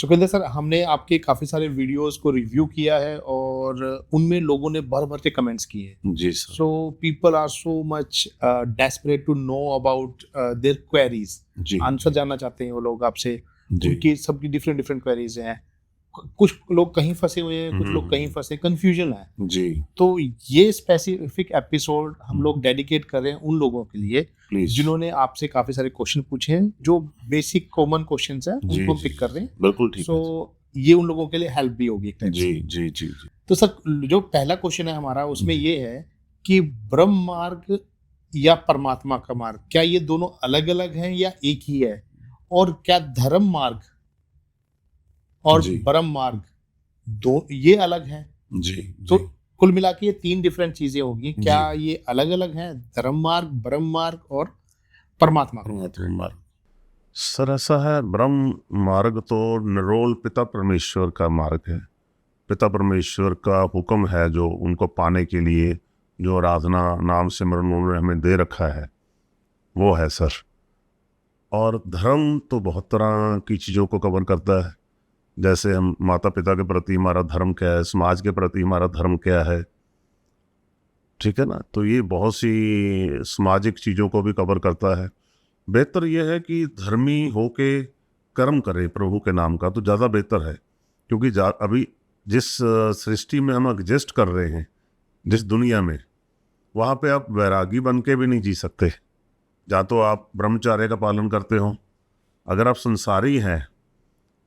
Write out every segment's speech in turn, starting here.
Sukhvinder sir, हमने आपके काफ़ी सारे वीडियोस को रिव्यू किया है और उनमें लोगों ने भर-भर के कमेंट्स किए हैं। जी sir. So people are so much desperate to know about their queries. जी, आंसर जानना चाहते हैं वो लोग आपसे। जी। उनकी सबकी डिफरेंट डिफरेंट क्वेरीज हैं। कुछ लोग कहीं फंसे हुए हैं, कुछ लोग कहीं हुँ, फंसे, कंफ्यूजन है। जी, तो ये स्पेसिफिक एपिसोड हम हुँ, लोग डेडिकेट कर रहे हैं उन लोगों के लिए प्लीज़। जिन्होंने आपसे काफ़ी सारे क्वेश्चन पूछे हैं, जो बेसिक कॉमन क्वेश्चंस हैं जी, उनको हम जी, पिक कर रहे जी। हैं। बिल्कुल ठीक सो है जी। ये उन लोगों के लिए हेल्प भी होगी एक टाइप जी, से। जी, जी, जी। तो सर, जो पहला क्वेश्चन है हमारा उसमें जी। ये है कि ब्रह्म मार्ग या परमात्मा का मार्ग, क्या ये दोनों अलग-अलग हैं या एक ही है? और क्या धर्म मार्ग और जी, ब्रह्म मार्ग दो ये अलग हैं? जी, तो जी, कुल मिला के ये 3 डिफरेंट चीज़ें होगी। क्या जी। ये अलग-अलग हैं? धर्म मार्ग, ब्रह्म मार्ग और परमात्मा का मार्ग? परमात्मा मार्ग। सर ऐसा है, ब्रह्म मार्ग तो निरोल पिता परमेश्वर का मार्ग है। पिता परमेश्वर का हुक्म है जो उनको पाने के लिए जो आराधना नाम सिमरन उन्होंने हमें दे रखा है, वो है सर। और धर्म तो बहुत तरह की चीज़ों को कवर करता है। जैसे हम माता पिता के प्रति हमारा धर्म क्या है, समाज के प्रति हमारा धर्म क्या है, ठीक है ना? तो ये बहुत सी सामाजिक चीज़ों को भी कवर करता है। बेहतर यह है कि धर्मी होके कर्म करें प्रभु के नाम का, तो ज़्यादा बेहतर है। क्योंकि अभी जिस सृष्टि में हम एग्जिस्ट कर रहे हैं, जिस दुनिया में, वहाँ पे आप वैरागी बन के भी नहीं जी सकते। या तो आप ब्रह्मचर्य का पालन करते हो, अगर आप संसारी हैं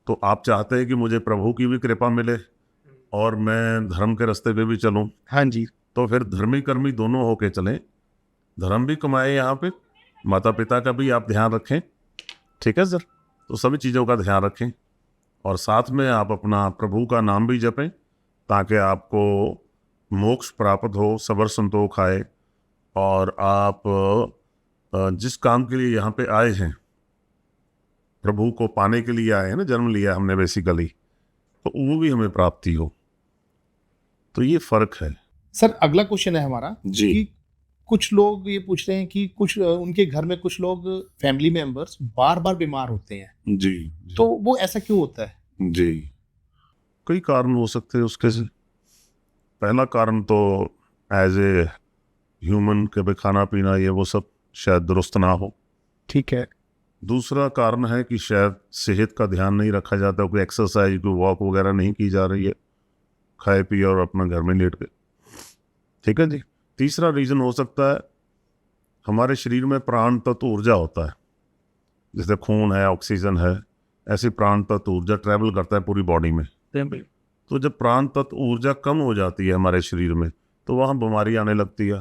तो आप चाहते हैं कि मुझे प्रभु की भी कृपा मिले और मैं धर्म के रास्ते पे भी चलूं, हाँ जी। तो फिर धर्मी कर्मी दोनों होके चलें। धर्म भी कमाए यहाँ पे, माता पिता का भी आप ध्यान रखें, ठीक है सर? तो सभी चीज़ों का ध्यान रखें और साथ में आप अपना प्रभु का नाम भी जपें, ताकि आपको मोक्ष प्राप्त हो, सबर संतोष आए और आप जिस काम के लिए यहाँ पे आए हैं, प्रभु को पाने के लिए आए हैं ना, जन्म लिया हमने बेसिकली, तो वो भी हमें प्राप्ति हो। तो ये फ़र्क है। सर, अगला क्वेश्चन है हमारा जी, कि कुछ लोग ये पूछ रहे हैं कि कुछ उनके घर में कुछ लोग फैमिली मेंबर्स बार-बार बीमार होते हैं। जी, तो जी, वो ऐसा क्यों होता है? जी। कई कारण हो सकते हैं उसके से। पहला कारण तो एज़ ए ह्यूमन के भी खाना-पीना ये वो सब शायद दुरुस्त ना हो। ठीक है। दूसरा कारण है कि शायद सेहत का ध्यान नहीं रखा जाता, कोई एक्सरसाइज, कोई वॉक वगैरह नहीं की जा रही है। खाए-पिए और अपना घर में लेट गए। ठीक है जी। तीसरा रीज़न हो सकता है, हमारे शरीर में प्राण तत्व ऊर्जा होता है। जैसे खून है, ऑक्सीजन है, ऐसे प्राण तत्व ऊर्जा ट्रैवल करता है पूरी बॉडी में। तो जब प्राण तत्व ऊर्जा कम हो जाती है हमारे शरीर में, तो वहाँ बीमारी आने लगती है।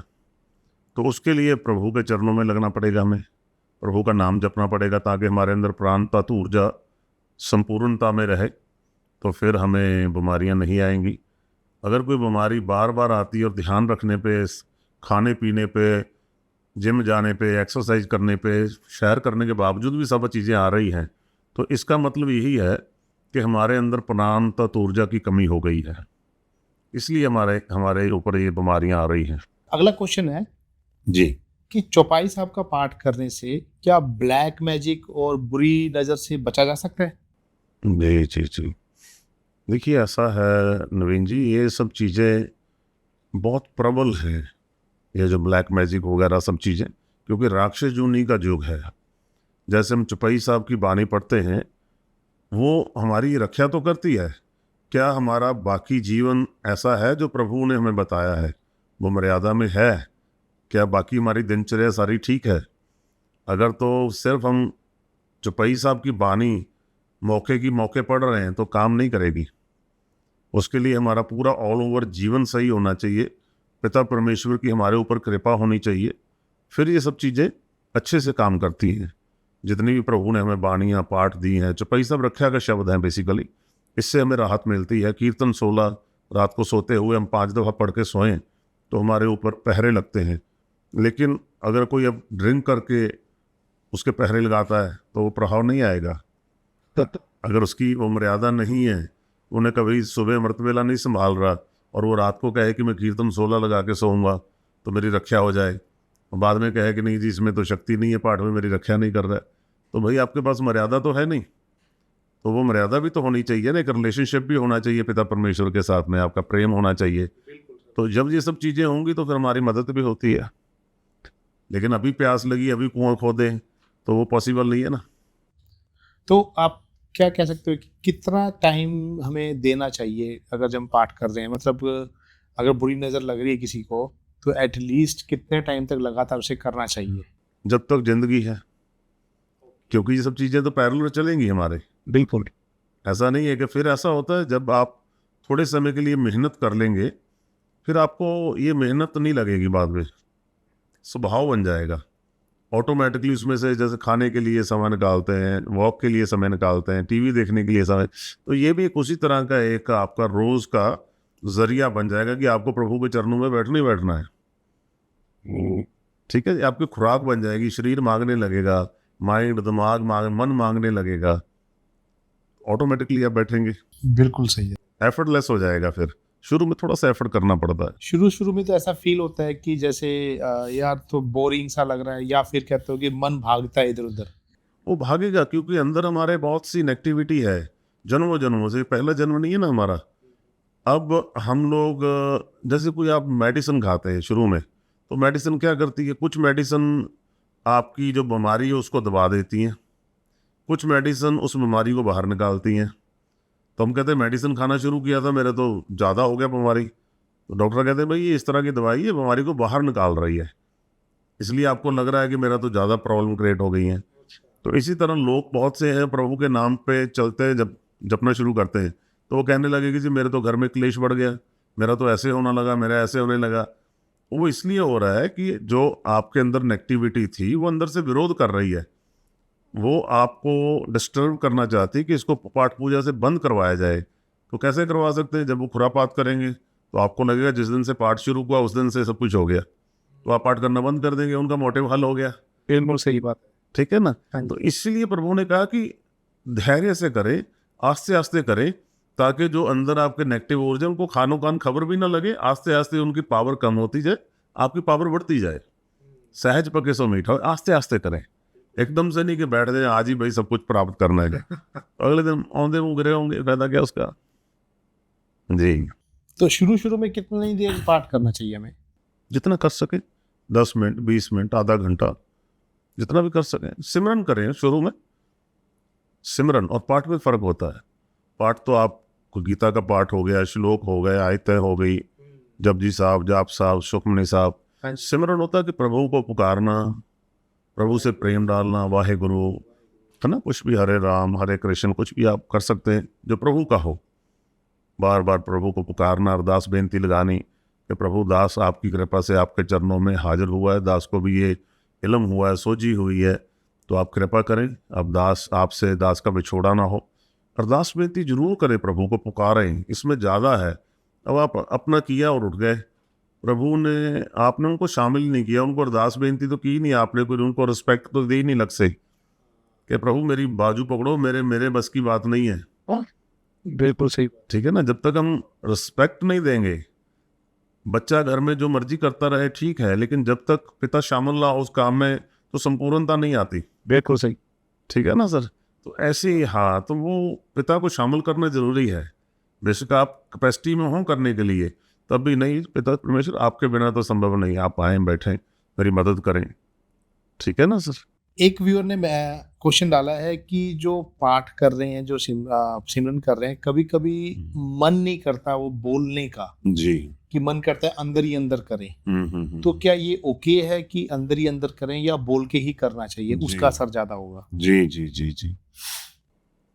तो उसके लिए प्रभु के चरणों में लगना पड़ेगा हमें, प्रभु का नाम जपना पड़ेगा, ताकि हमारे अंदर प्राण तत्व ऊर्जा संपूर्णता में रहे, तो फिर हमें बीमारियाँ नहीं आएंगी। अगर कोई बीमारी बार बार आती है और ध्यान रखने पे, खाने पीने पे, जिम जाने पे, एक्सरसाइज करने पे, सैर करने के बावजूद भी सब चीज़ें आ रही हैं, तो इसका मतलब यही है कि हमारे अंदर प्राण तत्व ऊर्जा की कमी हो गई है। इसलिए हमारे हमारे ऊपर ये बीमारियां आ रही हैं। अगला क्वेश्चन है जी, कि चौपाई साहब का पाठ करने से क्या ब्लैक मैजिक और बुरी नज़र से बचा जा सकता है? जी, जी, जी। देखिए ऐसा है नवीन जी, ये सब चीज़ें बहुत प्रबल हैं, ये जो ब्लैक मैजिक वगैरह सब चीज़ें, क्योंकि राक्षस जूनी का युग है। जैसे हम चौपाई साहब की बानी पढ़ते हैं, वो हमारी रक्षा तो करती है। क्या हमारा बाकी जीवन ऐसा है जो प्रभु ने हमें बताया है, वो मर्यादा में है? क्या बाकी हमारी दिनचर्या सारी ठीक है? अगर तो सिर्फ हम चौपाई साहब की बानी मौके की मौके पढ़ रहे हैं, तो काम नहीं करेगी। उसके लिए हमारा पूरा ऑल ओवर जीवन सही होना चाहिए, पिता परमेश्वर की हमारे ऊपर कृपा होनी चाहिए, फिर ये सब चीज़ें अच्छे से काम करती हैं। जितनी भी प्रभु ने हमें बाणियाँ पाठ दी हैं, चौपाई सब रक्षा का शब्द हैं बेसिकली, इससे हमें राहत मिलती है। कीर्तन 16 रात को सोते हुए हम 5 दफ़ा पढ़ के सोएं, तो हमारे ऊपर पहरे लगते हैं। लेकिन अगर कोई अब ड्रिंक करके उसके पहरे लगाता है, तो वो प्रभाव नहीं आएगा। अगर उसकी वो मर्यादा नहीं है, उन्हें कभी सुबह अमृत वेला नहीं संभाल रहा, और वो रात को कहे कि मैं कीर्तन 16 लगा के सोऊंगा तो मेरी रक्षा हो जाए, और बाद में कहे कि नहीं जी इसमें तो शक्ति नहीं है, पाठ में मेरी रक्षा नहीं कर रहा है, तो भाई आपके पास मर्यादा तो है नहीं। तो वो मर्यादा भी तो होनी चाहिए ना, एक रिलेशनशिप भी होना चाहिए पिता परमेश्वर के साथ में, आपका प्रेम होना चाहिए। तो जब ये सब चीज़ें होंगी तो फिर हमारी मदद भी होती है। लेकिन अभी प्यास लगी, अभी कुआं खोदें, तो वो पॉसिबल नहीं है ना। तो आप क्या कह सकते हो कि कितना टाइम हमें देना चाहिए अगर जब हम पाठ कर रहे हैं, मतलब अगर बुरी नज़र लग रही है किसी को तो एटलीस्ट कितने टाइम तक लगातार उसे करना चाहिए? जब तक जिंदगी है, क्योंकि ये सब चीज़ें तो पैरेलल चलेंगी हमारे। बिल्कुल। ऐसा नहीं है कि फिर ऐसा होता है जब आप थोड़े समय के लिए मेहनत कर लेंगे, फिर आपको ये मेहनत नहीं लगेगी, बाद में स्वभाव बन जाएगा ऑटोमेटिकली। उसमें से जैसे खाने के लिए समय निकालते हैं, वॉक के लिए समय निकालते हैं, टीवी देखने के लिए समय, तो ये भी एक उसी तरह का एक आपका रोज़ का जरिया बन जाएगा कि आपको प्रभु के चरणों में बैठना ही बैठना है। ठीक है, आपकी खुराक बन जाएगी, शरीर मांगने लगेगा, माइंड दिमाग मन मांगने लगेगा, ऑटोमेटिकली आप बैठेंगे, बिल्कुल सही है। एफर्टलेस हो जाएगा। फिर शुरू में थोड़ा सा एफर्ट करना पड़ता है। शुरू में तो ऐसा फील होता है कि जैसे यार तो बोरिंग सा लग रहा है, या फिर कहते हो कि मन भागता है इधर उधर। वो भागेगा क्योंकि अंदर हमारे बहुत सी नेगेटिविटी है, जन्मों जन्मों से। पहला जन्म नहीं है ना हमारा। अब हम लोग जैसे कोई आप मेडिसिन खाते हैं शुरू में, तो मेडिसिन क्या करती है, कुछ मेडिसिन आपकी जो बीमारी है उसको दबा देती हैं, कुछ मेडिसिन उस बीमारी को बाहर निकालती हैं। तो हम कहते हैं मेडिसिन खाना शुरू किया था, मेरे तो ज़्यादा हो गया बीमारी, तो डॉक्टर कहते हैं भाई ये इस तरह की दवाई है, बीमारी को बाहर निकाल रही है, इसलिए आपको लग रहा है कि मेरा तो ज़्यादा प्रॉब्लम क्रिएट हो गई है। तो इसी तरह लोग बहुत से हैं, प्रभु के नाम पे चलते हैं, जब जपना शुरू करते हैं तो वो कहने लगे कि जी मेरे तो घर में क्लेश बढ़ गया, मेरा तो ऐसे होने लगा, मेरा ऐसे होने लगा। वो इसलिए हो रहा है कि जो आपके अंदर नेगेटिविटी थी वो अंदर से विरोध कर रही है, वो आपको डिस्टर्ब करना चाहती है कि इसको पाठ पूजा से बंद करवाया जाए। तो कैसे करवा सकते हैं? जब वो खुरापात करेंगे तो आपको लगेगा जिस दिन से पाठ शुरू हुआ उस दिन से सब कुछ हो गया, तो आप पाठ करना बंद कर देंगे, उनका मोटिव हल हो गया। बिल्कुल सही बात है। ठीक है ना। हाँ जी। तो इसलिए प्रभु ने कहा कि धैर्य से करें, आस्ते आस्ते करें, ताकि जो अंदर आपके नेगेटिव ऊर्जा उनको खानो खान खबर भी ना लगे, आस्ते आस्ते उनकी पावर कम होती जाए, आपकी पावर बढ़ती जाए। सहज पके सो मीठा, आस्ते आस्ते करें, एकदम से नहीं कि बैठ जाए आज ही भाई सब कुछ प्राप्त करना है, अगले दिन औंधे मुंह गिरे होंगे, फायदा क्या उसका। जी, तो शुरू में कितनी देर पाठ करना चाहिए हमें? जितना कर सके, 10 मिनट, 20 मिनट, आधा घंटा, जितना भी कर सकें। सिमरन करें शुरू में। सिमरन और पाठ में फ़र्क होता है। पाठ तो आप गीता का पाठ हो गया, श्लोक हो गए, आयतें हो गई, जपजी साहब, जाप साहब, सुखमनी साहब। सिमरन होता है कि प्रभु को पुकारना, प्रभु से प्रेम डालना, वाहे गुरु, है ना, कुछ भी, हरे राम हरे कृष्ण, कुछ भी आप कर सकते हैं जो प्रभु का हो। बार बार प्रभु को पुकारना, अरदास बेनती लगानी कि प्रभु दास आपकी कृपा से आपके चरणों में हाजिर हुआ है, दास को भी ये इल्म हुआ है, सोची हुई है, तो आप कृपा करें, अब दास आपसे, दास का बिछोड़ा ना हो। अरदास बेनती जरूर करें, प्रभु को पुकारें, इसमें ज़्यादा है। अब आप अपना किया और उठ गए, प्रभु ने, आपने उनको शामिल नहीं किया, उनको अरदास बेनती तो की नहीं आपने, कोई उनको रिस्पेक्ट तो दे ही नहीं लग से कि प्रभु मेरी बाजू पकड़ो, मेरे बस की बात नहीं है। बिल्कुल सही। ठीक है ना। जब तक हम रिस्पेक्ट नहीं देंगे, बच्चा घर में जो मर्जी करता रहे ठीक है, लेकिन जब तक पिता शामिल ना हो उस काम में तो संपूर्णता नहीं आती। बिल्कुल सही। ठीक है ना सर। तो ऐसे ही, हाँ, तो वो पिता को शामिल करना जरूरी है। बेशक आप कैपेसिटी में हो करने के लिए, तब भी नहीं, पिता परमेश्वर आपके बिना तो संभव नहीं, आप आए बैठें, मेरी मदद करें। ठीक है ना सर। एक व्यूअर ने क्वेश्चन डाला है कि जो पाठ कर रहे हैं, जो सिमरन कर रहे हैं, कभी कभी मन नहीं करता वो बोलने का, जी। कि मन करता है अंदर ही अंदर करें। तो क्या ये ओके है कि अंदर ही अंदर करें या बोल के ही करना चाहिए, जी। उसका असर ज्यादा होगा? जी जी जी जी,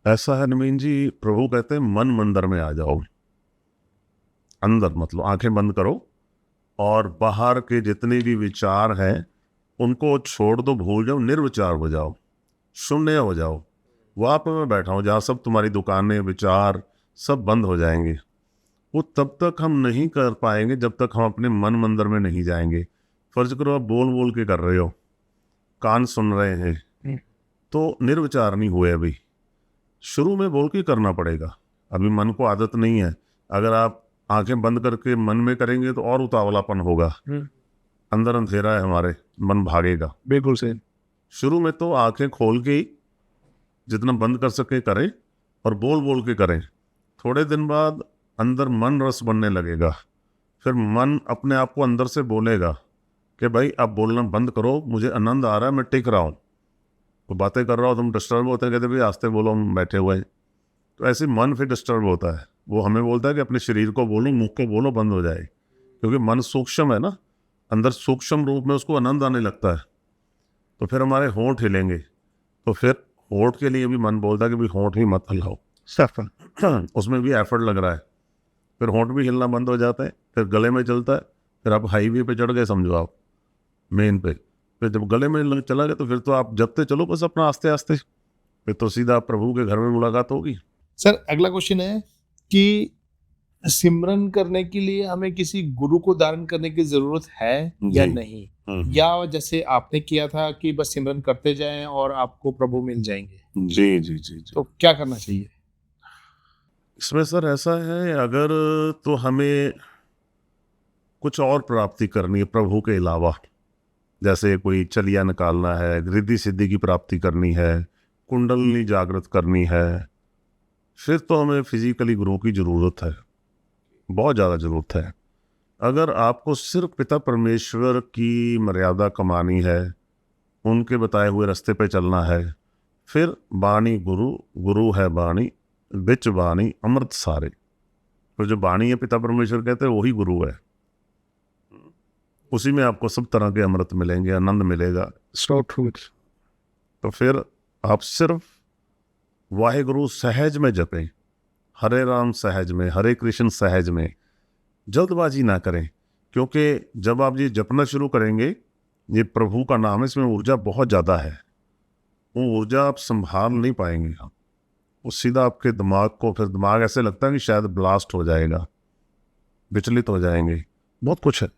ऐसा है नवीन जी। प्रभु कहते हैं मन मंदिर में आ जाओ। अंदर मतलब आंखें बंद करो और बाहर के जितने भी विचार हैं उनको छोड़ दो, भूल जाओ, निर्विचार हो जाओ, शून्य हो जाओ। वहाँ पर मैं बैठा हूँ जहाँ सब तुम्हारी दुकानें, विचार सब बंद हो जाएंगे। वो तब तक हम नहीं कर पाएंगे जब तक हम अपने मन मंदिर में नहीं जाएंगे। फर्ज करो आप बोल बोल के कर रहे हो, कान सुन रहे हैं, तो निर्विचार नहीं हुए अभी। शुरू में बोल के करना पड़ेगा, अभी मन को आदत नहीं है। अगर आप आंखें बंद करके मन में करेंगे तो और उतावलापन होगा, अंदर अंधेरा है हमारे, मन भागेगा। बिल्कुल सही। शुरू में तो आंखें खोल के ही जितना बंद कर सके करें, और बोल बोल के करें, थोड़े दिन बाद अंदर मन रस बनने लगेगा। फिर मन अपने आप को अंदर से बोलेगा कि भाई अब बोलना बंद करो, मुझे आनंद आ रहा है, मैं टिक रहा हूँ। तो बातें कर रहा हो तुम डिस्टर्ब होते हैं, कहते भाई आस्ते बोलो, हम बैठे हुए हैं। तो ऐसे मन फिर डिस्टर्ब होता है, वो हमें बोलता है कि अपने शरीर को बोलो, मुख को बोलो, बंद हो जाए, क्योंकि मन सूक्ष्म है ना, अंदर सूक्ष्म रूप में उसको आनंद आने लगता है। तो फिर हमारे होंठ हिलेंगे, तो फिर होंठ के लिए भी मन बोलता है कि भाई होंठ ही मत हिलाओ, उसमें भी एफर्ट लग रहा है। फिर होंठ भी हिलना बंद हो जाता है, फिर गले में चलता है। फिर आप हाईवे पे चढ़ गए समझो, आप मेन पे, फिर जब गले में चला गया तो फिर तो आप जपते चलो बस अपना आस्ते आस्ते, फिर तो सीधा प्रभु के घर में मुलाकात होगी। सर अगला क्वेश्चन है कि सिमरन करने के लिए हमें किसी गुरु को धारण करने की जरूरत है या जी। नहीं, या जैसे आपने किया था कि बस सिमरन करते जाएं और आपको प्रभु मिल जाएंगे, जी जी जी जी। तो क्या करना चाहिए? इसमें सर ऐसा है, अगर तो हमें कुछ और प्राप्ति करनी है प्रभु के अलावा, जैसे कोई चलिया निकालना है, रिद्धि सिद्धि की प्राप्ति करनी है, कुंडलनी जागृत करनी है, फिर तो हमें फिजिकली गुरु की ज़रूरत है, बहुत ज़्यादा ज़रूरत है। अगर आपको सिर्फ पिता परमेश्वर की मर्यादा कमानी है, उनके बताए हुए रास्ते पे चलना है, फिर बाणी गुरु, गुरु है बाणी, बिच बाणी अमृत सारे। तो जो बाणी है पिता परमेश्वर कहते हैं वही गुरु है, उसी में आपको सब तरह के अमृत मिलेंगे, आनंद मिलेगा। So true. तो फिर आप सिर्फ वाहेगुरु सहज में जपें, हरे राम सहज में, हरे कृष्ण सहज में, जल्दबाजी ना करें, क्योंकि जब आप ये जपना शुरू करेंगे, ये प्रभु का नाम है, इसमें ऊर्जा बहुत ज़्यादा है, वो ऊर्जा आप संभाल नहीं पाएंगे। वो सीधा आपके दिमाग को, फिर दिमाग ऐसे लगता है कि शायद ब्लास्ट हो जाएगा, विचलित हो जाएंगे, बहुत कुछ है।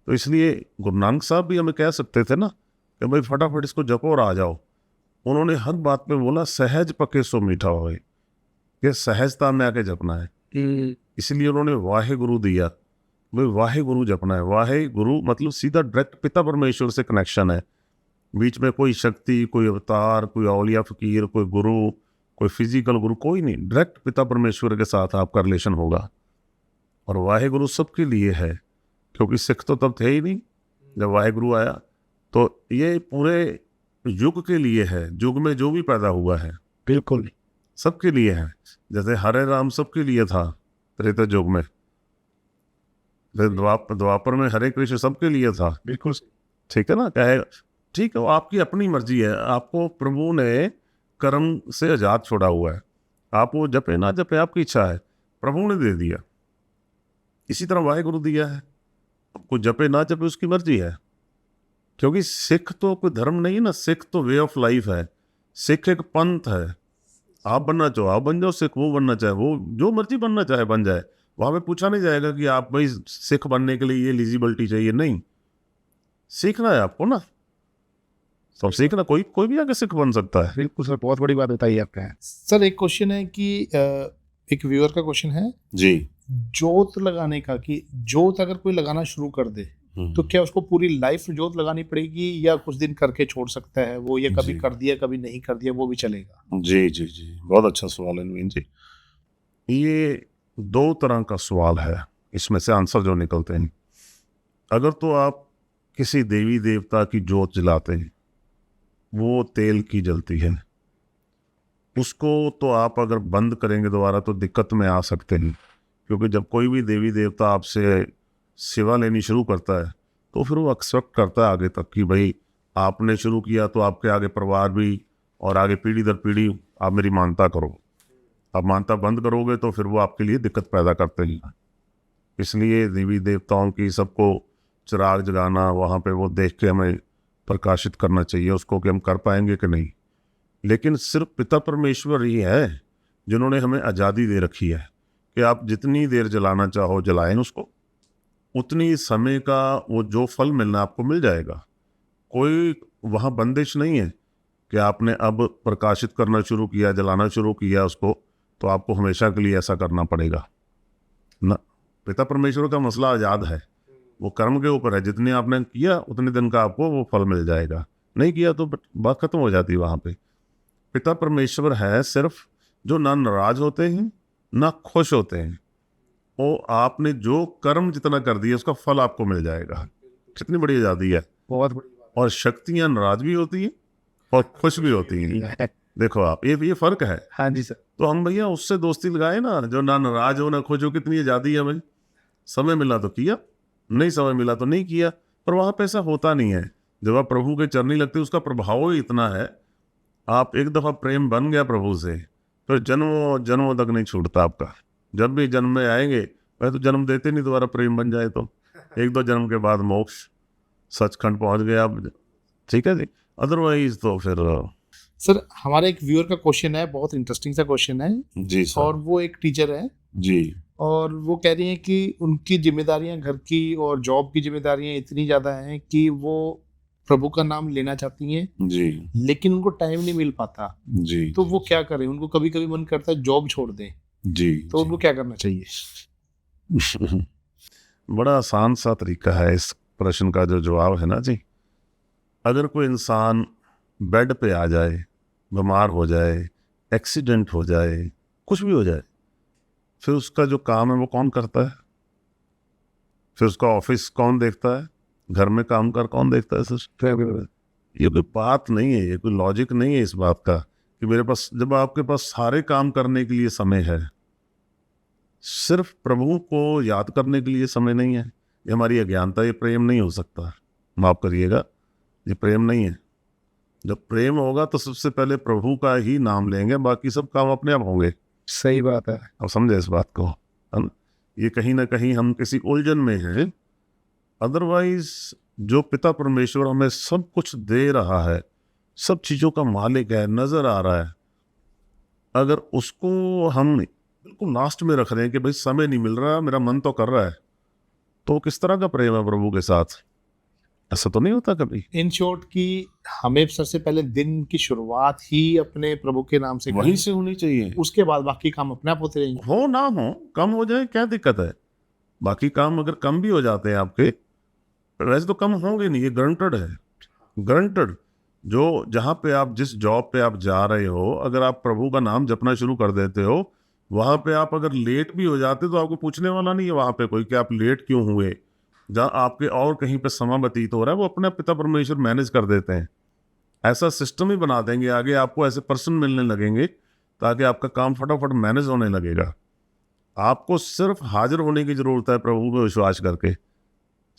तो इसलिए गुरु नानक साहब भी हमें कह सकते थे ना कि भाई फटाफट इसको जपो और आ जाओ। उन्होंने हर बात पे बोला सहज पके सो मीठा होए, कि सहजता में आके जपना है। इसलिए उन्होंने वाहे गुरु दिया, भाई वाहे गुरु जपना है। वाहे गुरु मतलब सीधा डायरेक्ट पिता परमेश्वर से कनेक्शन है, बीच में कोई शक्ति, कोई अवतार, कोई औलिया फकीर, कोई गुरु, कोई फिजिकल गुरु, कोई नहीं, डायरेक्ट पिता परमेश्वर के साथ आपका रिलेशन होगा। और वाहे गुरु सबके लिए है, क्योंकि सिख तो तब थे ही नहीं जब वाहे गुरु आया, तो ये पूरे युग के लिए है, युग में जो भी पैदा हुआ है बिल्कुल सबके लिए है। जैसे हरे राम सबके लिए था त्रेता युग में, द्वापर में हरे कृष्ण सबके लिए था, बिल्कुल। ठीक है ना, कहे ठीक है, वो आपकी अपनी मर्जी है, आपको प्रभु ने कर्म से आजाद छोड़ा हुआ है, आप वो जपे ना जपे आपकी इच्छा है, प्रभु ने दे दिया। इसी तरह वाहेगुरु दिया है, आपको जपे ना जपे उसकी मर्जी है, क्योंकि सिख तो कोई धर्म नहीं है ना, सिख तो वे ऑफ लाइफ है, सिख एक पंथ है। आप बनना चाहो आप बन जाओ सिख, वो बनना चाहे वो जो मर्जी बनना चाहे बन जाए। वहाँ पे पूछा नहीं जाएगा कि आप भाई सिख बनने के लिए ये एलिजिबिलिटी चाहिए, नहीं, सीखना है आपको ना, सब सीखना, कोई भी आके सिख बन सकता है। बिल्कुल सर, बहुत बड़ी बात बताई आपने। सर एक क्वेश्चन है कि एक व्यूअर का क्वेश्चन है जी। जोत लगाने का, कि जोत अगर कोई लगाना शुरू कर दे तो क्या उसको पूरी लाइफ जोत लगानी पड़ेगी या कुछ दिन करके छोड़ सकता है वो, या कभी जी। कर दिया कभी नहीं कर दिया वो भी चलेगा? जी जी जी, बहुत अच्छा सवाल है नवीन जी। ये दो तरह का सवाल है, इसमें से आंसर जो निकलते हैं, अगर तो आप किसी देवी देवता की जोत जलाते हैं, वो तेल की जलती है, उसको तो आप अगर बंद करेंगे दोबारा तो दिक्कत में आ सकते हैं, क्योंकि जब कोई भी देवी देवता आपसे सेवा लेनी शुरू करता है तो फिर वो एक्सपेक्ट करता है आगे तक कि भाई आपने शुरू किया तो आपके आगे परिवार भी और आगे पीढ़ी दर पीढ़ी आप मेरी मानता करो। आप मानता बंद करोगे तो फिर वो आपके लिए दिक्कत पैदा करते हैं। इसलिए देवी देवताओं की सबको चिराग जगाना, वहाँ पे वो देख के हमें प्रकाशित करना चाहिए उसको कि हम कर पाएंगे कि नहीं। लेकिन सिर्फ पिता परमेश्वर ही है जिन्होंने हमें आज़ादी दे रखी है कि आप जितनी देर जलाना चाहो जलाएं उसको, उतनी समय का वो जो फल मिलना आपको मिल जाएगा। कोई वहाँ बंदिश नहीं है कि आपने अब प्रकाशित करना शुरू किया, जलाना शुरू किया उसको, तो आपको हमेशा के लिए ऐसा करना पड़ेगा ना। पिता परमेश्वर का मसला आज़ाद है, वो कर्म के ऊपर है, जितने आपने किया उतने दिन का आपको वो फल मिल जाएगा, नहीं किया तो बात खत्म हो जाती है वहाँ पे। पिता परमेश्वर है सिर्फ जो ना नाराज होते हैं ना खुश होते हैं, वो आपने जो कर्म जितना कर दिया उसका फल आपको मिल जाएगा। कितनी बड़ी आज़ादी है। बहुत बड़ी बात और शक्तियाँ नाराज भी होती हैं और खुश भी होती हैं। है। देखो आप, ये फर्क है। हाँ जी सर। तो हम भैया उससे दोस्ती लगाए ना, जो ना नाराज हो ना खुश हो। कितनी आज़ादी है भाई। समय मिला तो किया, नहीं समय मिला तो नहीं किया। पर वहाँ पे ऐसा होता नहीं है। जब आप प्रभु के चरनी लगते, उसका प्रभाव ही इतना है। आप एक दफ़ा प्रेम बन गया प्रभु से, फिर जन्मों जन्मों तक नहीं छूटता आपका। जब भी जन्म में आएंगे, वह तो जन्म देते नहीं, दोबारा प्रेम बन जाए तो 1-2 जन्म के बाद मोक्ष, सचखंड पहुंच गए आप। ठीक है जी। अदरवाइज तो फिर सर हमारा एक व्यूअर का क्वेश्चन है, बहुत इंटरेस्टिंग सा क्वेश्चन है। जी सर। और वो एक टीचर है जी और वो कह रही हैं कि उनकी जिम्मेदारियां घर की और जॉब की जिम्मेदारियां इतनी ज़्यादा हैं कि वो प्रभु का नाम लेना चाहती हैं जी लेकिन उनको टाइम नहीं मिल पाता। जी तो वो क्या करें? उनको कभी कभी मन करता है जॉब छोड़ दें, जी तो उनको क्या करना चाहिए? बड़ा आसान सा तरीका है इस प्रश्न का जो जवाब है ना जी। अगर कोई इंसान बेड पे आ जाए, बीमार हो जाए, एक्सीडेंट हो जाए, कुछ भी हो जाए, फिर उसका जो काम है वो कौन करता है? फिर उसका ऑफिस कौन देखता है? घर में काम कर कौन देखता है सर? ये कोई बात नहीं है, ये कोई लॉजिक नहीं है इस बात का कि मेरे पास, जब आपके पास सारे काम करने के लिए समय है, सिर्फ प्रभु को याद करने के लिए समय नहीं है। ये हमारी अज्ञानता, ये प्रेम नहीं हो सकता। माफ करिएगा, ये प्रेम नहीं है। जब प्रेम होगा तो सबसे पहले प्रभु का ही नाम लेंगे, बाकी सब काम अपने आप होंगे। सही बात है। अब समझे इस बात को, है ना? ये कहीं ना कहीं हम किसी उलझन में हैं। अदरवाइज जो पिता परमेश्वर हमें सब कुछ दे रहा है, सब चीज़ों का मालिक है, नज़र आ रहा है, अगर उसको हम बिल्कुल लास्ट में रख रहे हैं कि भाई समय नहीं मिल रहा, मेरा मन तो कर रहा है, तो किस तरह का प्रेम है प्रभु के साथ? ऐसा तो नहीं होता कभी। इन शॉर्ट कि हमें सबसे पहले दिन की शुरुआत ही अपने प्रभु के नाम से वहीं करनी, से होनी चाहिए। उसके बाद बाकी काम अपने आप होते रहेंगे। हो ना हो, कम हो जाए क्या दिक्कत है? बाकी काम अगर कम भी हो जाते हैं आपके, वैसे तो कम होंगे नहीं, ये गारंटेड है, गारंटेड। जो जहाँ पे आप, जिस जॉब पे आप जा रहे हो, अगर आप प्रभु का नाम जपना शुरू कर देते हो, वहाँ पे आप अगर लेट भी हो जाते तो आपको पूछने वाला नहीं है वहाँ पे कोई कि आप लेट क्यों हुए। जहाँ आपके और कहीं पे समय व्यतीत हो रहा है, वो अपने पिता परमेश्वर मैनेज कर देते हैं। ऐसा सिस्टम ही बना देंगे, आगे आपको ऐसे पर्सन मिलने लगेंगे ताकि आपका काम फटाफट मैनेज होने लगेगा। आपको सिर्फ हाजिर होने की जरूरत है, प्रभु पे विश्वास करके।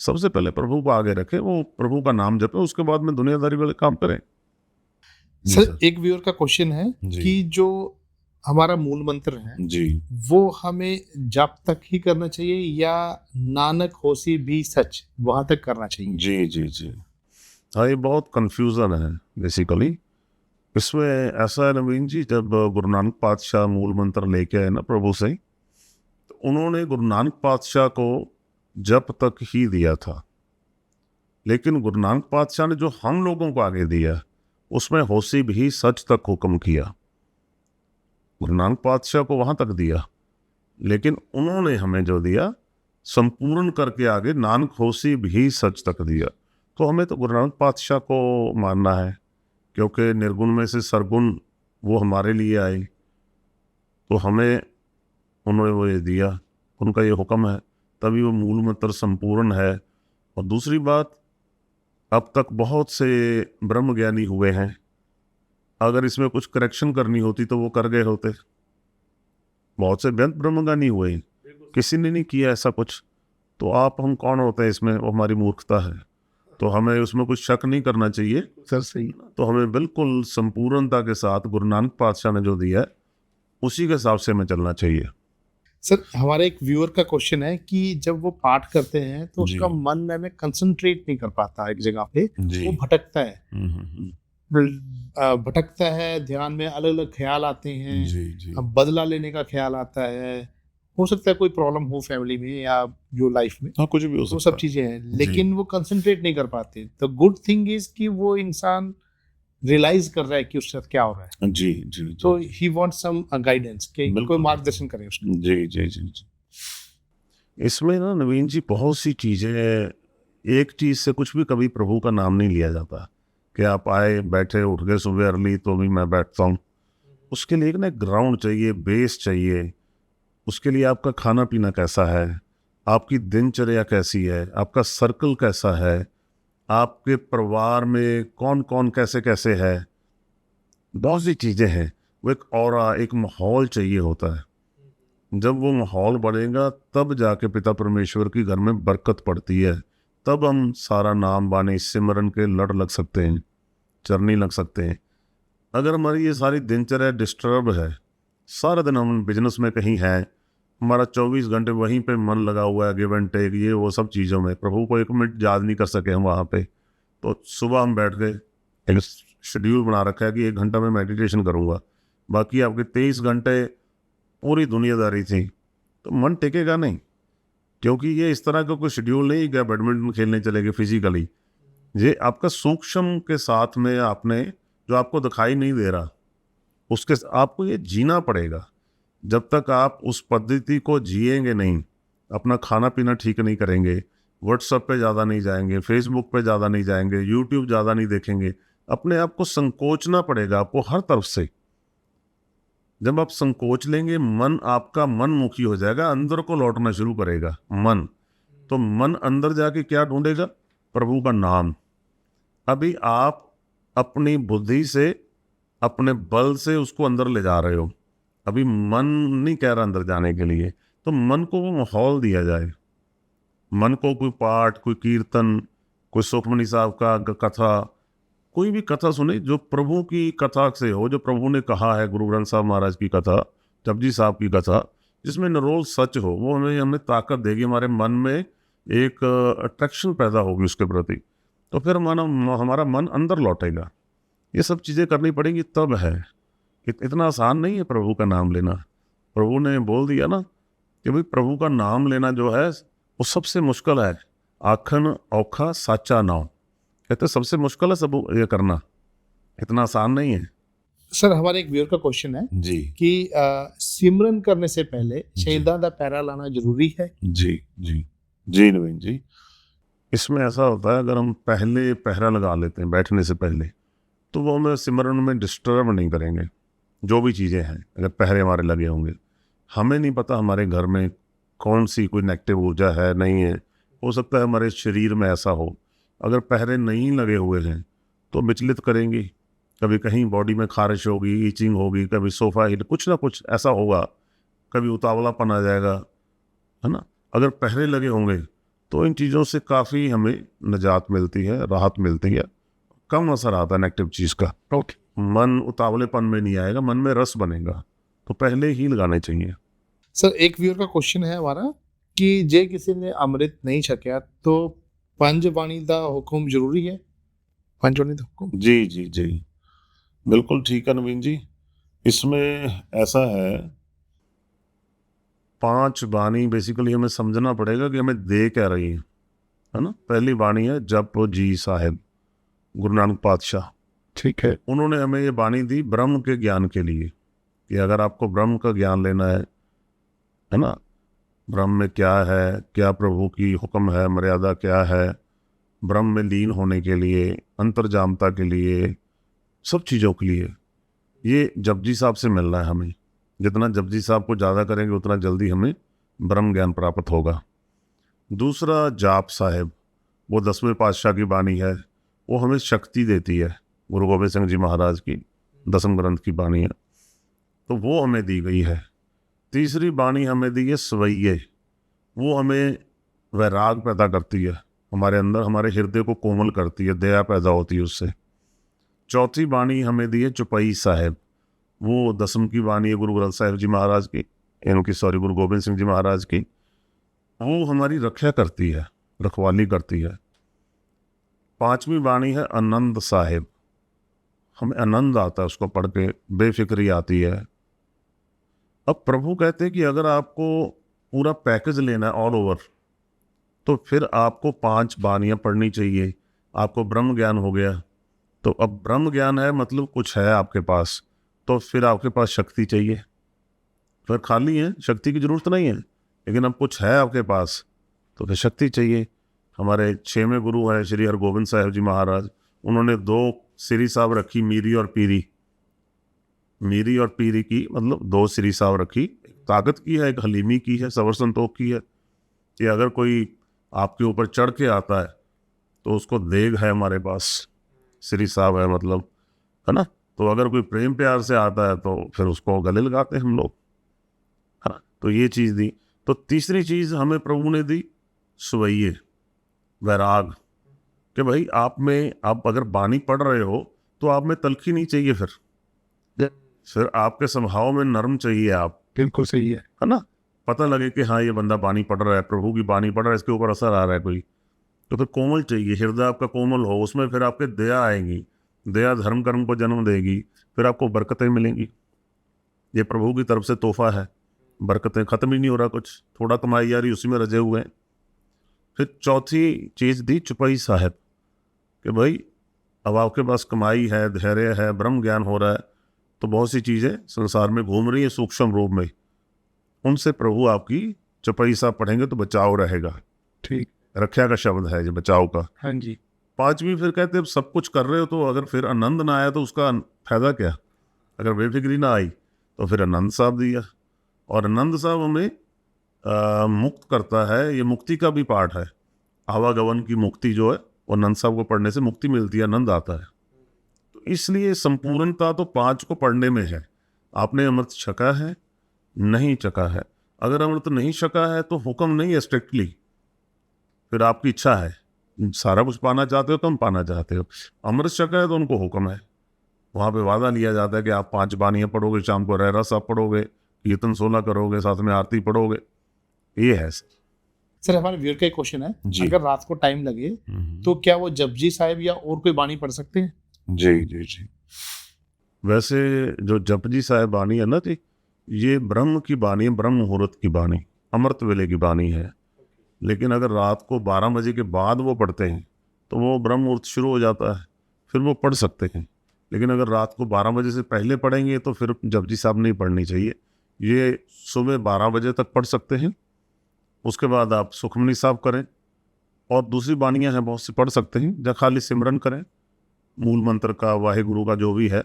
सबसे पहले प्रभु को आगे रखें, वो प्रभु का नाम जपे, उसके बाद में दुनियादारी वाले काम करें। सर एक व्यूअर का क्वेश्चन है जी। कि जो हमारा मूल मंत्र है जी वो हमें जब तक ही करना चाहिए या नानक होसी भी सच वहां तक करना चाहिए? जी जी जी हाँ, ये बहुत कंफ्यूजन है बेसिकली इसमें। ऐसा है नवीन जी, जब गुरु नानक पातशाह मूल मंत्र लेके आए ना प्रभु से, तो उन्होंने गुरु नानक पातशाह को जप तक ही दिया था, लेकिन गुरु नानक पातशाह ने जो हम लोगों को आगे दिया, उसमें होसी भी सच तक हुक्म किया। गुरु नानक पातशाह को वहां तक दिया, लेकिन उन्होंने हमें जो दिया संपूर्ण करके आगे नानक होसी भी सच तक दिया। तो हमें तो गुरु नानक पातशाह को मानना है, क्योंकि निर्गुण में से सरगुण वो हमारे लिए आए, तो हमें उन्होंने वो ये दिया, उनका ये हुक्म है, तभी वो मूल मंत्र संपूर्ण है। और दूसरी बात, अब तक बहुत से ब्रह्म ज्ञानी हुए हैं, अगर इसमें कुछ करेक्शन करनी होती तो वो कर गए होते। बहुत से बेंत ब्रह्मज्ञानी हुए हैं, किसी ने नहीं किया ऐसा कुछ, तो आप हम कौन होते हैं इसमें? वो हमारी मूर्खता है। तो हमें उसमें कुछ शक नहीं करना चाहिए। सर सही। तो हमें बिल्कुल संपूर्णता के साथ गुरु नानक पातशाह ने जो दिया है उसी के हिसाब से हमें चलना चाहिए। सर हमारा एक व्यूअर का क्वेश्चन है कि जब वो पाठ करते हैं तो जी। उसका मन में कंसंट्रेट नहीं कर पाता एक जगह पे, जी वो भटकता है। हम्म। भटकता है, ध्यान में अलग अलग ख्याल आते हैं, जी जी अब बदला लेने का ख्याल आता है, हो सकता है कोई प्रॉब्लम हो फैमिली में या जो लाइफ में, हाँ, कुछ भी हो वो सकता सब है। चीजें हैं, लेकिन वो कंसंट्रेट नहीं कर पाते। तो गुड थिंग इज कि वो इंसान रियलाइज कर रहा है कि उसके साथ क्या हो रहा है, जी जी जी तो ही वांट्स सम गाइडेंस कि बिल्कुल। कोई मार्गदर्शन करे उसको। जी जी जी जी इसमें ना नवीन जी बहुत सी चीज़ें, एक चीज़ से कुछ भी कभी प्रभु का नाम नहीं लिया जाता कि आप आए बैठे उठ गए सुबह अर्ली तो भी मैं बैठता हूँ। उसके लिए एक ना ग्राउंड चाहिए, बेस चाहिए। उसके लिए आपका खाना पीना कैसा है, आपकी दिनचर्या कैसी है, आपका सर्कल कैसा है, आपके परिवार में कौन कौन कैसे कैसे है, बहुत सी चीज़ें हैं। वो एक ऑरा, एक माहौल चाहिए होता है। जब वो माहौल बढ़ेगा तब जाके पिता परमेश्वर की घर में बरकत पड़ती है। तब हम सारा नाम बानी सिमरन के लड़ लग सकते हैं, चरनी लग सकते हैं। अगर हमारी ये सारी दिनचर्या डिस्टर्ब है, सारा दिन हम बिजनेस में कहीं हैं, हमारा 24 घंटे वहीं पे मन लगा हुआ है, गिव एंड टेक, ये वो सब चीज़ों में, प्रभु को एक मिनट याद नहीं कर सके हम वहाँ पे, तो सुबह हम बैठ गए, एक शेड्यूल बना रखा है कि 1 घंटा मैं मेडिटेशन करूँगा, बाकी आपके 23 घंटे पूरी दुनियादारी थी, तो मन टिकेगा नहीं। क्योंकि ये इस तरह का कोई शेड्यूल नहीं कि बैडमिंटन खेलने चले गए फिजिकली। ये आपका सूक्ष्म के साथ में आपने, जो आपको दिखाई नहीं दे रहा, उसके आपको ये जीना पड़ेगा। जब तक आप उस पद्धति को जिएंगे नहीं, अपना खाना पीना ठीक नहीं करेंगे, व्हाट्सएप पे ज़्यादा नहीं जाएंगे, फेसबुक पे ज़्यादा नहीं जाएंगे, यूट्यूब ज़्यादा नहीं देखेंगे, अपने आप को संकोचना पड़ेगा आपको हर तरफ से। जब आप संकोच लेंगे, मन आपका मनमुखी हो जाएगा, अंदर को लौटना शुरू करेगा मन। तो मन अंदर जाके क्या ढूंढेगा? प्रभु का नाम। अभी आप अपनी बुद्धि से, अपने बल से उसको अंदर ले जा रहे हो, अभी मन नहीं कह रहा अंदर जाने के लिए। तो मन को वो माहौल दिया जाए, मन को कोई पाठ, कोई कीर्तन, कोई सुखमनी साहब का कथा, कोई भी कथा सुने जो प्रभु की कथा से हो, जो प्रभु ने कहा है, गुरु ग्रंथ साहब महाराज की कथा, जपजी साहब की कथा, जिसमें निरोल सच हो, वो हमें ताकत देगी, हमारे मन में एक अट्रैक्शन पैदा होगी उसके प्रति। तो फिर हमारा मन अंदर लौटेगा। ये सब चीज़ें करनी पड़ेंगी तब है। इतना आसान नहीं है प्रभु का नाम लेना। प्रभु ने बोल दिया ना कि भाई प्रभु का नाम लेना जो है वो सबसे मुश्किल है। आखन औखा साचा नाम, कहते सबसे मुश्किल है सब ये करना, इतना आसान नहीं है। सर हमारे एक व्यूअर का क्वेश्चन है जी कि सिमरन करने से पहले शहीदा दा पैरा लाना जरूरी है? जी जी जी नवीन जी, इसमें ऐसा होता है, अगर हम पहले पहरा लगा लेते हैं बैठने से पहले, तो वो हमें सिमरन में डिस्टर्ब नहीं करेंगे। जो भी चीज़ें हैं, अगर पहरे हमारे लगे होंगे, हमें नहीं पता हमारे घर में कौन सी कोई नेगेटिव ऊर्जा है नहीं है, हो सकता है हमारे शरीर में ऐसा हो। अगर पहरे नहीं लगे हुए हैं तो विचलित करेंगी, कभी कहीं बॉडी में खारिश होगी, ईचिंग होगी, कभी सोफा हिल, कुछ ना कुछ ऐसा होगा, कभी उतावलापन आ जाएगा, है ना। अगर पहरे लगे होंगे तो इन चीज़ों से काफ़ी हमें निजात मिलती है, राहत मिलती है, कम असर आता है नेगेटिव चीज़ का। मन उतावलेपन में नहीं आएगा, मन में रस बनेगा, तो पहले ही लगाने चाहिए। सर एक व्यूअर का क्वेश्चन है हमारा कि जे किसी ने अमृत नहीं छकिया तो पंज बाणी दा हुक्म जरूरी है? पंज बाणी दा हुक्म? जी जी जी, बिल्कुल ठीक है नवीन जी। इसमें ऐसा है, 5 बाणी बेसिकली हमें समझना पड़ेगा कि हमें दे क्या रही है ना। पहली बाणी है जप जी साहिब, गुरु नानक पातशाह, ठीक है। उन्होंने हमें ये बाणी दी ब्रह्म के ज्ञान के लिए, कि अगर आपको ब्रह्म का ज्ञान लेना है ना, ब्रह्म में क्या है, क्या प्रभु की हुक्म है, मर्यादा क्या है, ब्रह्म में लीन होने के लिए, अंतर्जामता के लिए, सब चीज़ों के लिए, ये जपजी साहब से मिलना है हमें। जितना जपजी साहब को ज़्यादा करेंगे उतना जल्दी हमें ब्रह्म ज्ञान प्राप्त होगा। दूसरा जाप साहिब, वो 10वें पातशाह की बाणी है, वो हमें शक्ति देती है, गुरु गोबिंद सिंह जी महाराज की 10वें ग्रंथ की बाणी है, तो वो हमें दी गई है। तीसरी बाणी हमें दी है सवैये, वो हमें वैराग पैदा करती है, हमारे अंदर हमारे हृदय को कोमल करती है, दया पैदा होती है उससे। चौथी बाणी हमें दी है चौपाई साहिब, वो 10वीं की बाणी है गुरु ग्रंथ साहिब जी महाराज की, इनकी गुरु गोबिंद सिंह जी महाराज की, वो हमारी रक्षा करती है, रखवाली करती है। 5वीं बाणी है आनंद साहिब, हमें आनंद आता है उसको पढ़ के, बेफिक्री आती है। अब प्रभु कहते हैं कि अगर आपको पूरा पैकेज लेना है ऑल ओवर, तो फिर आपको 5 बानियाँ पढ़नी चाहिए। आपको ब्रह्म ज्ञान हो गया, तो अब ब्रह्म ज्ञान है मतलब कुछ है आपके पास, तो फिर आपके पास शक्ति चाहिए। फिर खाली है, शक्ति की जरूरत नहीं है, लेकिन अब कुछ है आपके पास तो फिर शक्ति चाहिए। हमारे 6वें गुरु हैं श्री हरगोबिंद साहिब जी महाराज, उन्होंने 2 सिरी साहब रखी, मीरी और पीरी। मीरी और पीरी की, मतलब 2 श्री साहब रखी। एक ताकत की है, एक हलीमी की है, सबर संतोख की है कि अगर कोई आपके ऊपर चढ़ के आता है तो उसको देग है हमारे पास, श्री साहब है मतलब, है ना। तो अगर कोई प्रेम प्यार से आता है तो फिर उसको गले लगाते हैं हम लोग, है ना। तो ये चीज़ दी। तो तीसरी चीज़ हमें प्रभु ने दी सुवैये, वैराग, कि भाई आप अगर बानी पढ़ रहे हो तो आप में तलखी नहीं चाहिए, फिर आपके स्वभाव में नर्म चाहिए आप, बिल्कुल सही है ना। पता लगे कि हाँ ये बंदा बानी पढ़ रहा है, प्रभु की बानी पढ़ रहा है, इसके ऊपर असर आ रहा है कोई, तो फिर कोमल चाहिए, हृदय आपका कोमल हो, उसमें फिर आपके दया आएगी, दया धर्म कर्म को जन्म देगी, फिर आपको बरकतें मिलेंगी। ये प्रभु की तरफ से तोहफा है, बरकतें, खत्म ही नहीं हो रहा कुछ, थोड़ा कमाई आ रही उसी में रजे हुए हैं। फिर चौथी चीज़ दी चुपई साहब, कि भाई अब आपके पास कमाई है, धैर्य है, ब्रह्म ज्ञान हो रहा है, तो बहुत सी चीज़ें संसार में घूम रही है सूक्ष्म रूप में, उनसे प्रभु आपकी चौपाई साहब पढ़ेंगे तो बचाव रहेगा। ठीक, रक्षा का शब्द है ये, बचाव का। हाँ जी। पांचवी फिर कहते हैं सब कुछ कर रहे हो तो अगर फिर आनंद ना आया तो उसका फायदा क्या, अगर बेफिक्री ना आई तो फिर आनंद साहब दिया। और आनंद साहब हमें मुक्त करता है, ये मुक्ति का भी पाठ है, आवागमन की मुक्ति जो है वो आनंद साहब को पढ़ने से मुक्ति मिलती है, आनंद आता है। तो इसलिए संपूर्णता तो 5 को पढ़ने में है। आपने अमृत छका है, नहीं चका है, अगर अमृत नहीं छका है तो हुक्म नहीं है स्ट्रिक्टली, फिर आपकी इच्छा है, सारा कुछ पाना चाहते हो, कम पाना चाहते हो। अमृत छका है तो उनको हुक्म है, वहाँ पे वादा लिया जाता है कि आप 5 बानियाँ पढ़ोगे, शाम को रहरास आप पढ़ोगे, कीर्तन 16 करोगे, साथ में आरती पढ़ोगे, ये है। सर हमारे व्यूअर का एक क्वेश्चन है, जी। अगर रात को टाइम लगे तो क्या वो जपजी साहब या और कोई बानी पढ़ सकते हैं? जी जी जी। वैसे जो जपजी साहब बानी है ना जी, ये ब्रह्म की बानी है, ब्रह्म मुहूर्त की बानी, अमृत वेले की बानी है। लेकिन अगर रात को 12 बजे के बाद वो पढ़ते हैं तो वो ब्रह्म मुहूर्त शुरू हो जाता है, फिर वो पढ़ सकते हैं। लेकिन अगर रात को 12 बजे से पहले पढ़ेंगे तो फिर जपजी साहब नहीं पढ़नी चाहिए, ये सुबह 12 बजे तक पढ़ सकते हैं। उसके बाद आप सुखमनी साहब करें, और दूसरी बानियाँ हैं बहुत सी पढ़ सकते हैं, या खाली सिमरन करें मूल मंत्र का, वाहेगुरु का जो भी है,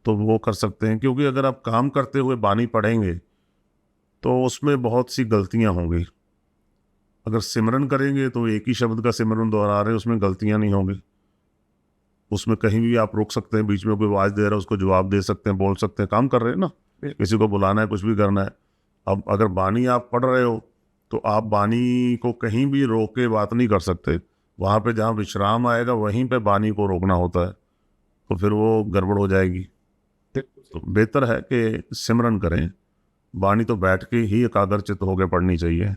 तो वो कर सकते हैं। क्योंकि अगर आप काम करते हुए बानी पढ़ेंगे तो उसमें बहुत सी गलतियां होंगी। अगर सिमरन करेंगे तो एक ही शब्द का सिमरन दोहरा रहे हैं, उसमें गलतियां नहीं होंगी, उसमें कहीं भी आप रोक सकते हैं, बीच में कोई आवाज़ दे रहा है उसको जवाब दे सकते हैं, बोल सकते हैं, काम कर रहे हैं ना, किसी को बुलाना है, कुछ भी करना है। अब अगर बानी आप पढ़ रहे हो तो आप बानी को कहीं भी रोक के बात नहीं कर सकते, वहाँ पे जहाँ विश्राम आएगा वहीं पे बानी को रोकना होता है, तो फिर वो गड़बड़ हो जाएगी। तो बेहतर है कि सिमरन करें, बानी तो बैठ के ही एकाग्रचित होकर पढ़नी चाहिए।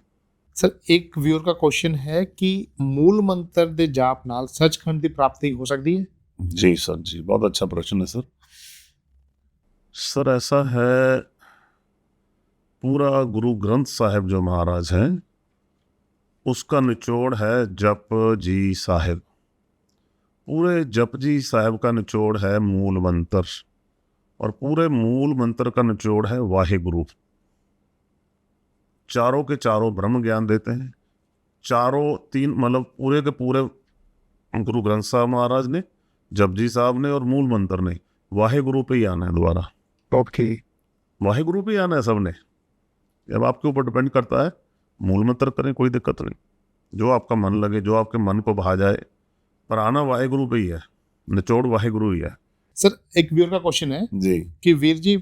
सर एक व्यूअर का क्वेश्चन है कि मूल मंत्र दे जाप नाल सचखंड की प्राप्ति हो सकती है? जी सर जी, बहुत अच्छा प्रश्न है सर। सर ऐसा है, पूरा गुरु ग्रंथ साहिब जो महाराज हैं उसका निचोड़ है जप जी साहिब, पूरे जप जी साहिब का निचोड़ है मूल मंत्र, और पूरे मूल मंत्र का निचोड़ है वाहेगुरु। चारों के चारों ब्रह्म ज्ञान देते हैं, चारों तीन मतलब पूरे के पूरे गुरु ग्रंथ साहब महाराज ने, जपजी साहब ने और मूल मंत्र ने, वाहेगुरु पे ही आना है दोबारा। ओके, वाहेगुरु पे ही आना है सबने, अब आपके ऊपर डिपेंड करता है। मूल मंत्र करें, कोई दिक्कत नहीं, जो आपका मन लगे, जो आपके मन को भा जाए, पर आना वाहेगुरु पे ही है, निचोड़ वाहेगुरु ही है। सर एक व्यूअर का क्वेश्चन है जी कि वीर जी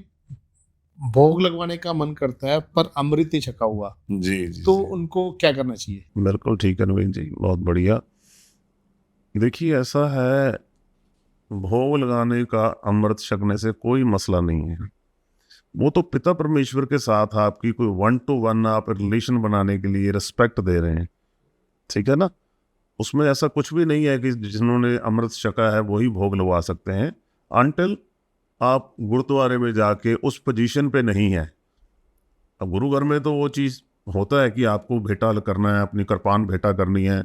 भोग लगवाने का मन करता है पर अमृत ही छका हुआ, जी जी तो जी। उनको क्या करना चाहिए? बिल्कुल ठीक है नवीन जी, बहुत बढ़िया। देखिए ऐसा है, भोग लगाने का अमृत छकने से कोई मसला नहीं है, वो तो पिता परमेश्वर के साथ आपकी कोई 1 to 1 आप रिलेशन बनाने के लिए रिस्पेक्ट दे रहे हैं, ठीक है ना। उसमें ऐसा कुछ भी नहीं है कि जिन्होंने अमृत छका है वही भोग लगवा सकते हैं, अनटिल आप गुरुद्वारे में जाके उस पोजीशन पे नहीं है। अब गुरु घर में तो वो चीज़ होता है कि आपको भेंटा करना है, अपनी कृपान भेंटा करनी है,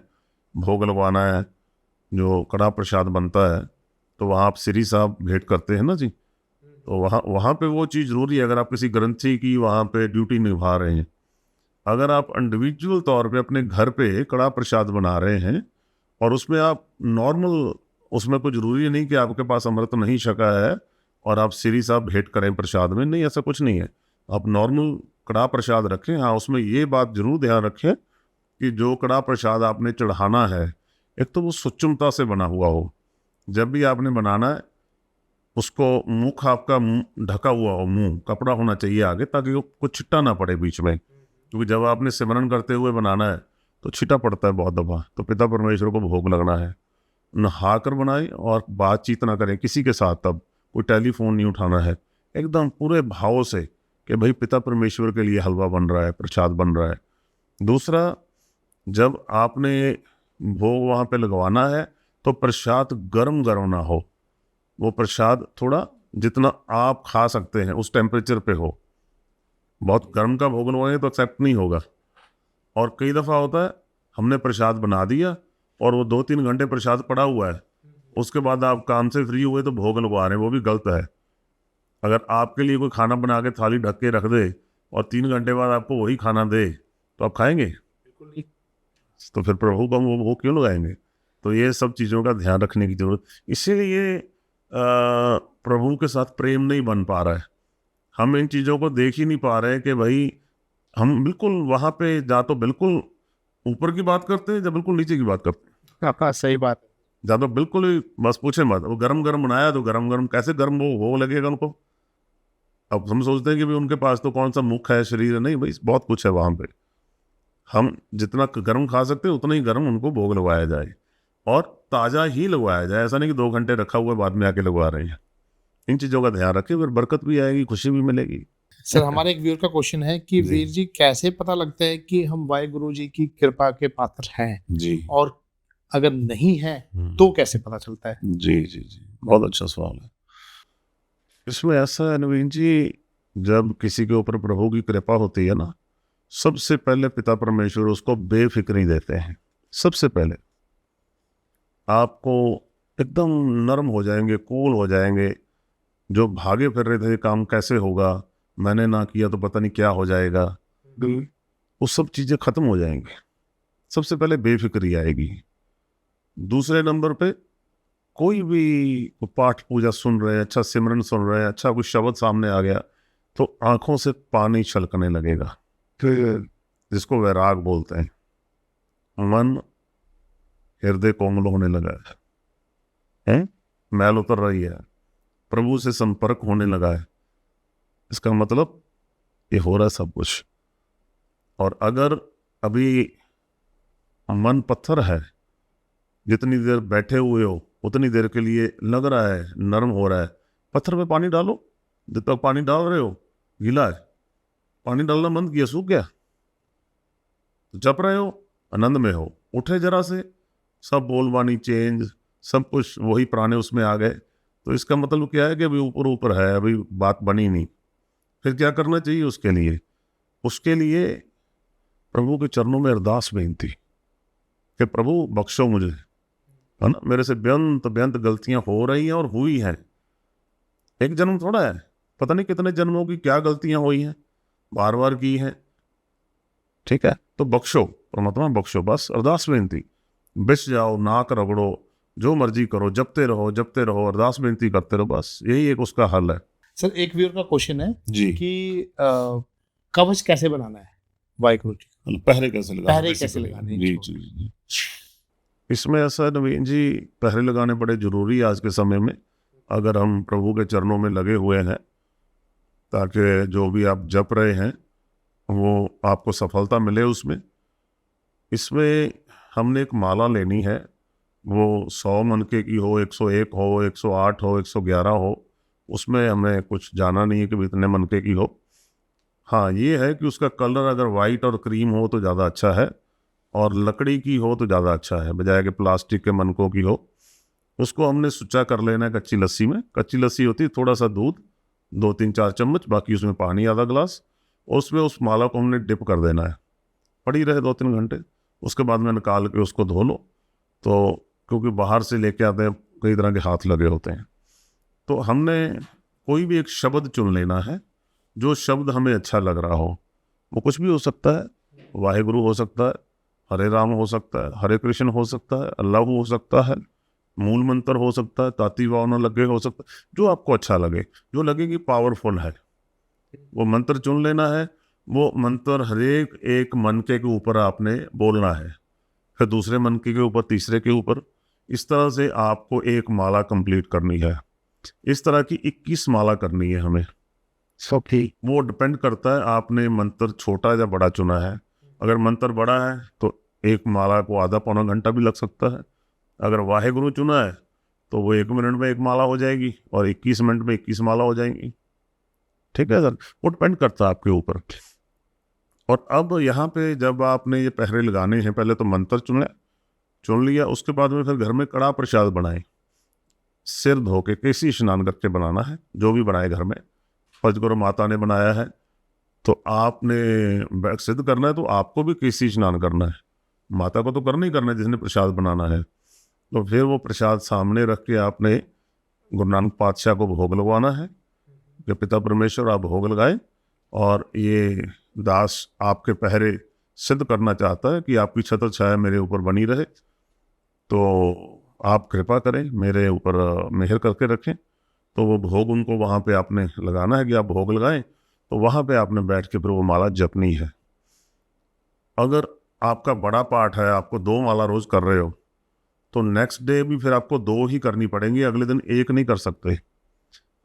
भोग लगवाना है, जो कड़ा प्रसाद बनता है, तो वहाँ आप श्री साहब भेंट करते हैं ना जी, तो वहाँ पे वो चीज़ जरूरी है। अगर आप किसी ग्रंथी की वहाँ पे ड्यूटी निभा रहे हैं, अगर आप इंडिविजुअल तौर पे अपने घर पे कड़ा प्रसाद बना रहे हैं और उसमें आप नॉर्मल, उसमें कोई ज़रूरी नहीं कि आपके पास अमृत नहीं छका है, और आप श्री साहब भेंट करें प्रसाद में, नहीं, ऐसा कुछ नहीं है। आप नॉर्मल कड़ा प्रसाद रखें। हाँ, उसमें ये बात जरूर ध्यान रखें कि जो कड़ा प्रसाद आपने चढ़ाना है, एक तो वो सुचमता से बना हुआ हो। जब भी आपने बनाना है उसको मुख आपका ढका हुआ हो, मुंह कपड़ा होना चाहिए आगे, ताकि वो कुछ छिट्टा ना पड़े बीच में, क्योंकि जब आपने सिमरन करते हुए बनाना है तो छिटा पड़ता है बहुत दफ़ा। तो पिता परमेश्वर को भोग लगना है, नहा कर बनाए और बातचीत ना करें किसी के साथ, तब कोई टेलीफोन नहीं उठाना है, एकदम पूरे भाव से कि भाई पिता परमेश्वर के लिए हलवा बन रहा है, प्रसाद बन रहा है। दूसरा, जब आपने भोग वहाँ पे लगवाना है तो प्रसाद गरम गरम ना हो, वो प्रसाद थोड़ा जितना आप खा सकते हैं उस टेम्परेचर पे हो। बहुत गर्म का भोग लगवाएंगे तो एक्सेप्ट नहीं होगा। और कई दफ़ा होता है हमने प्रसाद बना दिया और वो 2-3 घंटे प्रसाद पड़ा हुआ है, उसके बाद आप काम से फ्री हुए तो भोग लगवा रहे हैं, वो भी गलत है। अगर आपके लिए कोई खाना बना के थाली ढक के रख दे और 3 घंटे बाद आपको वही खाना दे तो आप खाएंगे? बिल्कुल नहीं। तो फिर प्रभु को हम वो क्यों लगाएंगे? तो ये सब चीज़ों का ध्यान रखने की जरूरत, इसीलिए प्रभु के साथ प्रेम नहीं बन पा रहा है। हम इन चीज़ों को देख ही नहीं पा रहे कि भाई हम बिल्कुल वहाँ पे जा तो बिल्कुल ऊपर की बात करते हैं, या बिल्कुल नीचे की बात करते हैं। हाँ, सही बात है। या तो बिल्कुल ही बस पूछे मत, वो गरम गरम बनाया तो गरम गरम कैसे गर्म वो लगेगा उनको। अब हम सोचते हैं कि भाई उनके पास तो कौन सा मुख है, शरीर है, नहीं भाई बहुत कुछ है वहाँ पे। हम जितना गर्म खा सकते हैं उतना ही गर्म उनको भोग लगवाया जाए और ताज़ा ही लगवाया जाए, ऐसा नहीं कि 2 घंटे रखा हुआ बाद में आके लगवा रहे हैं। इन चीज़ों का ध्यान रखें, फिर बरकत भी आएगी, खुशी भी मिलेगी। सर, हमारे एक व्यूअर का क्वेश्चन है कि जी। वीर जी, कैसे पता लगता है कि हम वाहिगुरु जी की कृपा के पात्र हैं, जी और अगर नहीं है तो कैसे पता चलता है? जी जी जी, बहुत अच्छा सवाल है। इसमें ऐसा है नवीन जी, जब किसी के ऊपर प्रभु की कृपा होती है ना, सबसे पहले पिता परमेश्वर उसको बेफिक्री देते हैं। सबसे पहले आपको एकदम नरम हो जाएंगे, कूल हो जाएंगे। जो भागे फिर रहे थे काम कैसे होगा, मैंने ना किया तो पता नहीं क्या हो जाएगा, वो सब चीज़ें खत्म हो जाएंगी। सबसे पहले बेफिक्री आएगी। दूसरे नंबर पे कोई भी पाठ पूजा सुन रहे हैं, अच्छा सिमरन सुन रहे हैं, अच्छा कुछ शब्द सामने आ गया तो आंखों से पानी छलकने लगेगा, जिसको वैराग बोलते हैं। मन हृदय कोमल होने लगा है, मैल उतर रही है, प्रभु से संपर्क होने लगा है। इसका मतलब ये हो रहा है सब कुछ। और अगर अभी मन पत्थर है, जितनी देर बैठे हुए हो उतनी देर के लिए लग रहा है नरम हो रहा है, पत्थर में पानी डालो। जब तक पानी डाल रहे हो गीला है, पानी डालना बंद किया, सूख गया, तो जप रहे हो, आनंद में हो, उठे जरा से, सब बोलवानी चेंज, सब कुछ वही पुराने उसमें आ गए। तो इसका मतलब क्या है कि अभी ऊपर ऊपर है, अभी बात बनी नहीं। फिर क्या करना चाहिए उसके लिए? उसके लिए प्रभु के चरणों में अरदास बेनती कि प्रभु बख्शो मुझे, है ना, मेरे से बेअंत बेअंत गलतियां हो रही हैं और हुई हैं। एक जन्म थोड़ा है, पता नहीं कितने जन्मों की क्या गलतियां हुई हैं, बार बार की हैं। ठीक है, तो बख्शो परमात्मा, बख्शो, बस अरदास बेनती। बिस जाओ, नाक रगड़ो, जो मर्जी करो, जपते रहो, अरदास बेनती करते रहो, बस यही एक उसका हल है। सर, एक व्यूअर का क्वेश्चन है जी, कि कवच कैसे बनाना है वाहिगुरु जी? पहरे कैसे लगाने? पहरे कैसे लगाने? जी जी जी। इसमें ऐसा है नवीन जी, पहरे लगाने बड़े जरूरी है आज के समय में, अगर हम प्रभु के चरणों में लगे हुए हैं, ताकि जो भी आप जप रहे हैं वो आपको सफलता मिले उसमें। इसमें हमने एक माला लेनी है, वो 100 मनके की हो, 101 हो, 108 हो, 111 हो, उसमें हमें कुछ जाना नहीं है कि इतने मनके की हो। हाँ, ये है कि उसका कलर अगर वाइट और क्रीम हो तो ज़्यादा अच्छा है, और लकड़ी की हो तो ज़्यादा अच्छा है, बजाय कि प्लास्टिक के मनकों की हो। उसको हमने सुच्चा कर लेना है कच्ची लस्सी में। कच्ची लस्सी होती है, थोड़ा सा दूध, 2-3-4 चम्मच, बाकी उसमें पानी आधा गिलास, और उसमें उस माला को हमने डिप कर देना है, पड़ी रहे 2-3 घंटे। उसके बाद में निकाल के उसको धो लो। तो क्योंकि बाहर से लेके आते हैं, कई तरह के हाथ लगे होते हैं, तो हमने कोई भी एक शब्द चुन लेना है, जो शब्द हमें अच्छा लग रहा हो। वो कुछ भी हो सकता है, वाहिगुरु हो सकता है, हरे राम हो सकता है, हरे कृष्ण हो सकता है, अल्लाह हो सकता है, मूल मंत्र हो सकता है, ताती वाव न लगे हो सकता है, जो आपको अच्छा लगे, जो लगे कि पावरफुल है वो मंत्र चुन लेना है। वो मंत्र हरेक एक मनके के ऊपर आपने बोलना है, फिर दूसरे मनके के ऊपर, तीसरे के ऊपर, इस तरह से आपको एक माला कंप्लीट करनी है। इस तरह की 21 माला करनी है हमें। वो डिपेंड करता है आपने मंत्र छोटा या बड़ा चुना है। अगर मंत्र बड़ा है तो एक माला को आधा पौना घंटा भी लग सकता है। अगर वाहेगुरु चुना है तो वो 1 मिनट में एक माला हो जाएगी और 21 मिनट में 21 माला हो जाएंगी। ठीक है सर, वो डिपेंड करता है आपके ऊपर। और अब यहाँ पे जब आपने ये पहरे लगाने हैं, पहले तो मंत्र चुन लिया, उसके बाद में फिर घर में कड़ा प्रसाद बनाए, सिर धो के केसी स्नान करके बनाना है। जो भी बनाए घर में, पंचगुरु माता ने बनाया है तो आपने सिद्ध करना है, तो आपको भी केसी स्नान करना है। माता को तो करना ही करना है जिसने प्रसाद बनाना है। तो फिर वो प्रसाद सामने रख के आपने गुरु नानक पातशाह को भोग लगवाना है कि पिता परमेश्वर आप भोग लगाए, और ये दास आपके पहरे सिद्ध करना चाहता है कि आपकी छत्र छाया मेरे ऊपर बनी रहे, तो आप कृपा करें, मेरे ऊपर मेहर करके रखें। तो वो भोग उनको वहाँ पे आपने लगाना है कि आप भोग लगाएं, तो वहाँ पे आपने बैठ के फिर वो माला जपनी है। अगर आपका बड़ा पाठ है, आपको 2 माला रोज कर रहे हो, तो नेक्स्ट डे भी फिर आपको 2 ही करनी पड़ेंगी, अगले दिन 1 नहीं कर सकते।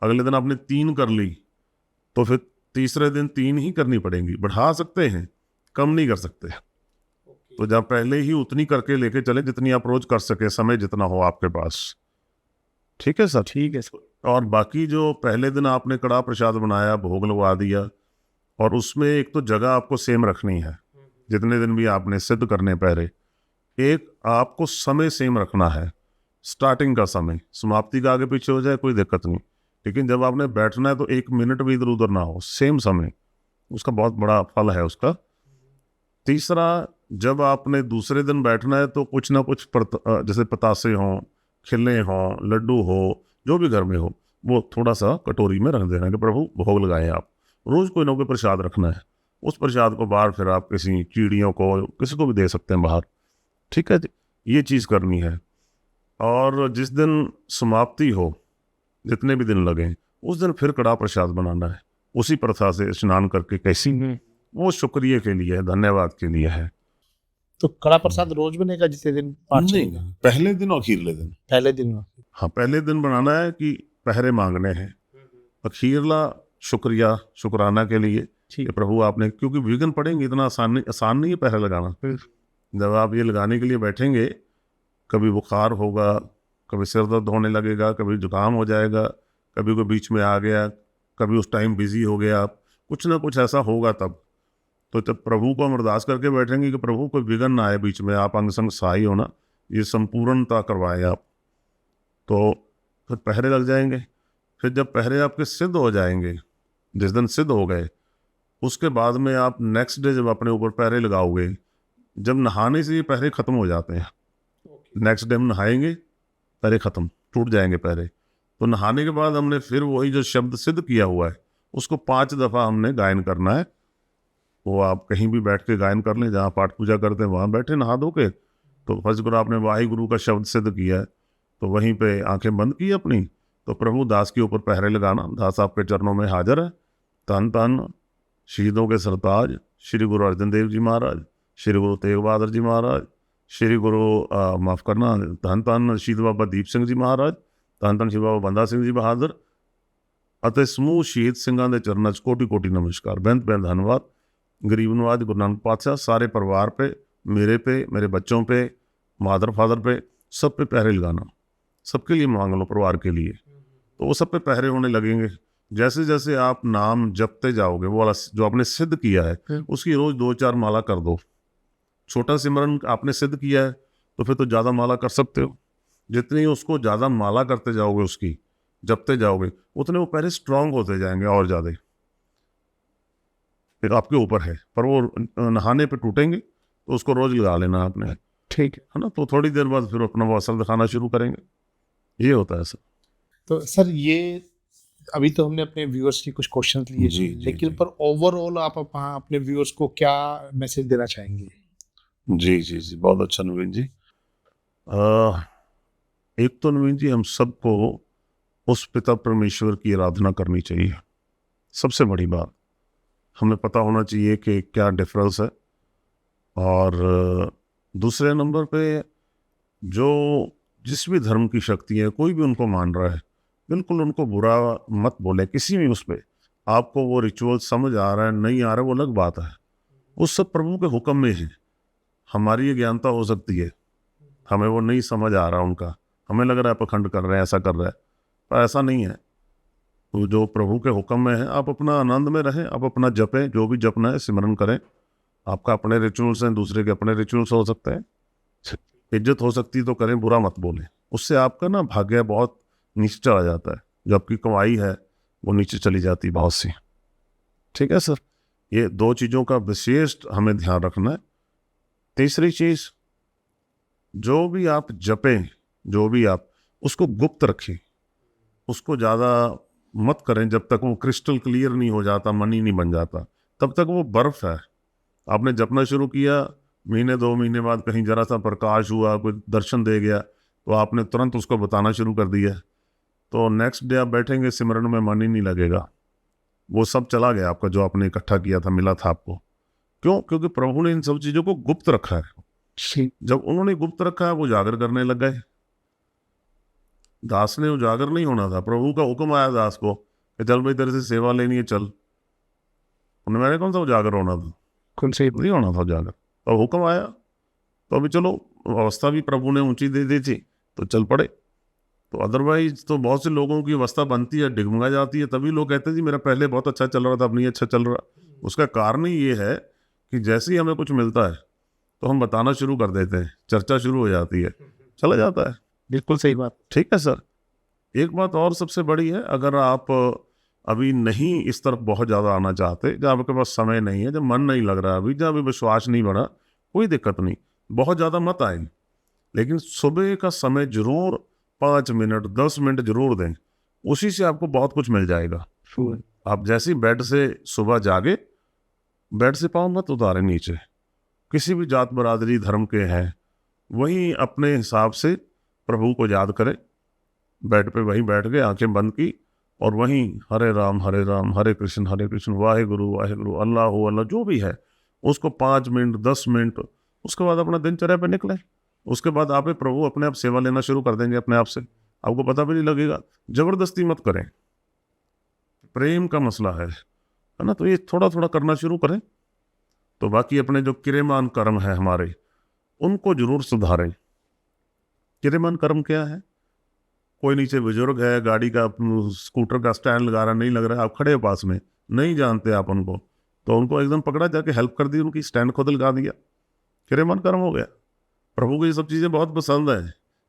अगले दिन आपने 3 कर ली तो फिर तीसरे दिन 3 ही करनी पड़ेंगी। बढ़ा सकते हैं, कम नहीं कर सकते। तो जब पहले ही उतनी करके लेके चले जितनी आप रोज कर सके, समय जितना हो आपके पास। ठीक है सर? ठीक है सर। और बाकी जो पहले दिन आपने कड़ा प्रसाद बनाया, भोग लगवा दिया, और उसमें एक तो जगह आपको सेम रखनी है जितने दिन भी आपने सिद्ध करने पहरे। एक आपको समय सेम रखना है, स्टार्टिंग का समय, समाप्ति का आगे पीछे हो जाए कोई दिक्कत नहीं, लेकिन जब आपने बैठना है तो 1 मिनट भी इधर उधर ना हो, सेम समय। उसका बहुत बड़ा फल है उसका। तीसरा, जब आपने दूसरे दिन बैठना है तो कुछ ना कुछ जैसे पतासे हों, खिल्ले हों, लड्डू हो, जो भी घर में हो, वो थोड़ा सा कटोरी में रख देना कि प्रभु भोग लगाएं। आप रोज कोई ना कोई प्रसाद रखना है। उस प्रसाद को बाहर फिर आप किसी चिड़ियों को, किसी को भी दे सकते हैं बाहर। ठीक है जी, ये चीज़ करनी है। और जिस दिन समाप्ति हो, जितने भी दिन लगे, उस दिन फिर कड़ा प्रसाद बनाना है, उसी प्रथा से स्नान करके कैसी, वो शुक्रिया के लिए है, धन्यवाद के लिए है। तो कड़ा प्रसाद रोज बनेगा जितने दिन पाठ नहीं, चलेगा? पहले दिन और अखीरले दिन। पहले दिन। हाँ, पहले दिन बनाना है कि पहरे मांगने हैं, अखीरला शुक्रिया, शुक्राना के लिए कि प्रभु आपने, क्योंकि विघ्न पड़ेंगे, इतना आसान नहीं है पहरे लगाना। जब आप ये लगाने के लिए बैठेंगे, कभी बुखार होगा, कभी सिर दर्द होने लगेगा, कभी जुकाम हो जाएगा, कभी कोई बीच में आ गया, कभी उस टाइम बिजी हो गया आप, कुछ ना कुछ ऐसा होगा तब। तो जब प्रभु को हम अरदास करके बैठेंगे कि प्रभु कोई विघ्न ना आए बीच में, आप अंग संग सहाय होना, ये संपूर्णता करवाएं आप, तो फिर पहरे लग जाएंगे। फिर जब पहरे आपके सिद्ध हो जाएंगे, जिस दिन सिद्ध हो गए, उसके बाद में आप नेक्स्ट डे जब अपने ऊपर पहरे लगाओगे, जब नहाने से ये पहरे खत्म हो जाते हैं, नेक्स्ट डे हम नहाएंगे, पहरे खत्म, टूट जाएंगे पहरे। तो नहाने के बाद हमने फिर वही जो शब्द सिद्ध किया हुआ है उसको 5 दफ़ा हमने गायन करना है। वो आप कहीं भी बैठ के गायन कर लें, जहाँ पाठ पूजा करते हैं वहाँ बैठे नहा धो के। तो फर्ज करो आपने वाहिगुरु का शब्द सिद्ध किया है, तो वहीं पे आंखें बंद की अपनी, तो प्रभु दास के ऊपर पहरे लगाना। दास आपके चरणों में हाजिर है। तन तन शहीदों के सरताज श्री गुरु अर्जन देव जी महाराज, श्री गुरु तेग बहादुर जी महाराज, श्री गुरु माफ़ करना, धन तन शहीद बाबा दीप सिंह जी महाराज, धन तन शहीद बाबा बंदा सिंह जी बहादुर ਅਤੇ ਸਮੂਹ ਸ਼ਹੀਦ ਸਿੰਘਾਂ ਦੇ ਚਰਨਾਂ 'ਚ कोटि नमस्कार, बेहद बेहद धन्यवाद। गरीब नवाज गुरु नानक पातशाह सारे परिवार पे, मेरे पे, मेरे बच्चों पे, मादर फादर पे, सब पे पहरे लगाना। सबके लिए मांग लो, परिवार के लिए, तो वो सब पे पहरे होने लगेंगे। जैसे जैसे आप नाम जपते जाओगे, वो वाला जो आपने सिद्ध किया है उसकी रोज़ 2-4 माला कर दो। छोटा सिमरन आपने सिद्ध किया है तो फिर तो ज़्यादा माला कर सकते हो। जितनी उसको ज़्यादा माला करते जाओगे, उसकी जपते जाओगे, उतने वो पहले स्ट्रांग होते जाएंगे और ज़्यादा। फिर आपके ऊपर है, पर वो नहाने पे टूटेंगे तो उसको रोज़ लगा लेना आपने। ठीक है ना? तो थोड़ी देर बाद फिर अपना वो असर दिखाना शुरू करेंगे। ये होता है सर। तो सर ये अभी तो हमने अपने व्यूअर्स की कुछ क्वेश्चन लिए, जी, लेकिन जी। पर ओवरऑल आप वहाँ अपने व्यूअर्स को क्या मैसेज देना चाहेंगे? जी, बहुत अच्छा नवीन जी। एक तो नवीन जी हम सबको उस पिता परमेश्वर की आराधना करनी चाहिए, सबसे बड़ी बात हमें पता होना चाहिए कि क्या डिफरेंस है। और दूसरे नंबर पे जो जिस भी धर्म की शक्ति है, कोई भी उनको मान रहा है, बिल्कुल उनको बुरा मत बोले किसी भी उस पे। आपको वो रिचुअल समझ आ रहा है नहीं आ रहा है वो अलग बात है, उस सब प्रभु के हुक्म में है। हमारी अज्ञानता हो सकती है, हमें वो नहीं समझ आ रहा उनका, हमें लग रहा है पखंड कर रहे हैं, ऐसा कर रहा है, पर ऐसा नहीं है। तो जो प्रभु के हुक्म में है, आप अपना आनंद में रहें, आप अपना जपें, जो भी जपना है सिमरन करें। आपका अपने रिचुअल्स हैं, दूसरे के अपने रिचुअल्स हो सकते हैं, इज्जत हो सकती तो करें, बुरा मत बोलें। उससे आपका ना भाग्य बहुत नीचे चला जाता है, जो आपकी कमाई है वो नीचे चली जाती है बहुत सी। ठीक है सर, ये दो चीज़ों का विशेष हमें ध्यान रखना है। तीसरी चीज़, जो भी आप जपें, जो भी आप उसको गुप्त रखें, उसको ज़्यादा मत करें जब तक वो क्रिस्टल क्लियर नहीं हो जाता, मनी नहीं बन जाता, तब तक वो बर्फ है। आपने जपना शुरू किया, महीने 2 महीने बाद कहीं जरा सा प्रकाश हुआ, कोई दर्शन दे गया, तो आपने तुरंत उसको बताना शुरू कर दिया, तो नेक्स्ट डे आप बैठेंगे सिमरन में, मन ही नहीं लगेगा, वो सब चला गया आपका जो आपने इकट्ठा किया था, मिला था आपको। क्यों? क्योंकि प्रभु ने इन सब चीज़ों को गुप्त रखा है। जब उन्होंने गुप्त रखा है, वो उजागर करने लग गए। दास ने उजागर नहीं होना था, प्रभु का हुक्म आया दास को कि चल भाई तेरे से सेवा लेनी है, चल। उन्हें मैंने कौन सा उजागर होना था? कौन से नहीं होना था उजागर। तो हुक्म आया, तो अभी चलो अवस्था भी प्रभु ने ऊंची दे दी थी तो चल पड़े। तो अदरवाइज तो बहुत से लोगों की अवस्था बनती है, डिगमगा जाती है, तभी लोग कहते हैं जी मेरा पहले बहुत अच्छा चल रहा था, अब नहीं अच्छा चल रहा। उसका कारण ही ये है कि जैसे ही हमें कुछ मिलता है तो हम बताना शुरू कर देते हैं, चर्चा शुरू हो जाती है, चला जाता है। बिल्कुल सही बात। ठीक है सर। एक बात और सबसे बड़ी है, अगर आप अभी नहीं इस तरफ बहुत ज़्यादा आना चाहते, जब आपके पास समय नहीं है, जब मन नहीं लग रहा अभी, जब अभी विश्वास नहीं बढ़ा, कोई दिक्कत नहीं, बहुत ज़्यादा मत आए, लेकिन सुबह का समय जरूर 5 मिनट 10 मिनट जरूर दें, उसी से आपको बहुत कुछ मिल जाएगा। आप जैसे ही बेड से सुबह जागे, बेड से पाँव मत उतारें नीचे, किसी भी जात बरादरी धर्म के हैं वहीं अपने हिसाब से प्रभु को याद करें, बेड पे वहीं बैठ गए, आंखें बंद की, और वहीं हरे राम हरे कृष्ण वाहेगुरु वाहेगुरु, अल्लाह हो अल्लाह, जो भी है उसको 5 मिनट 10 मिनट, उसके बाद अपना दिनचर्या पे निकले। उसके बाद आप प्रभु अपने आप सेवा लेना शुरू कर देंगे अपने आप से, आपको पता भी नहीं लगेगा। जबरदस्ती मत करें, प्रेम का मसला है ना, तो ये थोड़ा थोड़ा करना शुरू करें। तो बाकी अपने जो किरेमान कर्म है हमारे, उनको जरूर सुधारें। किरेमान कर्म क्या है? कोई नीचे बुजुर्ग है, गाड़ी का स्कूटर का स्टैंड लगा रहा, नहीं लग रहा है, आप खड़े हो पास में, नहीं जानते आप उनको, तो उनको एकदम पकड़ा, जाके हेल्प कर दी, उनकी स्टैंड खुद लगा दिया, किरेमान कर्म हो गया। प्रभु को ये सब चीज़ें बहुत पसंद है,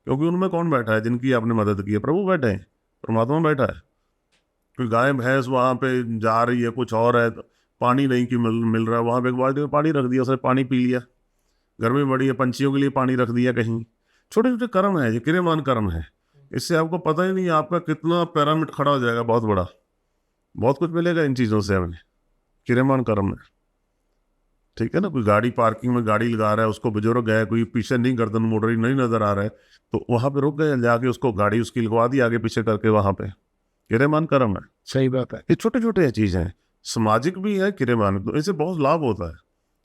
क्योंकि उनमें कौन बैठा है जिनकी आपने मदद की है? प्रभु बैठे हैं, परमात्मा बैठा है। कोई गाय भैंस वहाँ पे जा रही है, कुछ और है, पानी नहीं कि मिल रहा है, वहाँ पे एक बाल्टी में पानी रख दिया, उसने पानी पी लिया। गर्मी बड़ी है, पंछियों के लिए पानी रख दिया कहीं। छोटे छोटे कर्म है, ये किरेमान कर्म है। इससे आपको पता ही नहीं आपका कितना पैरामिड खड़ा हो जाएगा, बहुत बड़ा, बहुत कुछ मिलेगा इन चीज़ों से हमें, किरेमान कर्म है। ठीक है ना, कोई गाड़ी पार्किंग में गाड़ी लगा रहा है, उसको बुजुर्ग है, कोई पीछे नहीं गर्दन मोड़ रही, नहीं नजर आ रहा है, तो वहां पे रुक गए, जाके उसको गाड़ी उसकी लगवा दी आगे पीछे करके, वहां पे किरेमान कर्म है। सही बात है। ये छोटे छोटे चीजें हैं, सामाजिक भी है किरेमान, तो इससे बहुत लाभ होता है।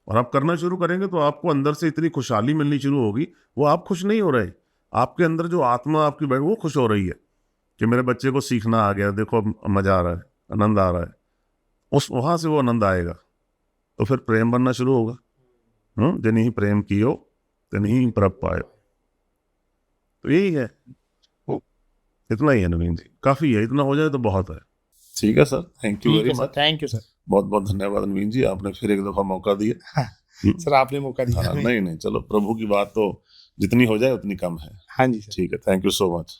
और आप करना शुरू करेंगे तो आपको अंदर से इतनी खुशहाली मिलनी शुरू होगी। वो आप खुश नहीं हो रहे, आपके अंदर जो आत्मा आपकी बैठ, वो खुश हो रही है कि मेरे बच्चे को सीखना आ गया, देखो मजा आ रहा है, आनंद आ रहा है, उस वहां से वो आनंद आएगा, तो फिर प्रेम बनना शुरू होगा। जिन ही प्रेम कियो तिन ही प्रभ पायो। तो यही है, इतना ही है नवीन जी, काफी है, इतना हो जाए तो बहुत है। ठीक है sir, thank you very much. Thank you sir, बहुत बहुत धन्यवाद नवीन जी, आपने फिर एक दफा मौका दिया। सर आपने मौका दिया। नहीं नहीं, चलो प्रभु की बात तो जितनी हो जाए उतनी कम है। हाँ जी सर। ठीक है, थैंक यू सो मच।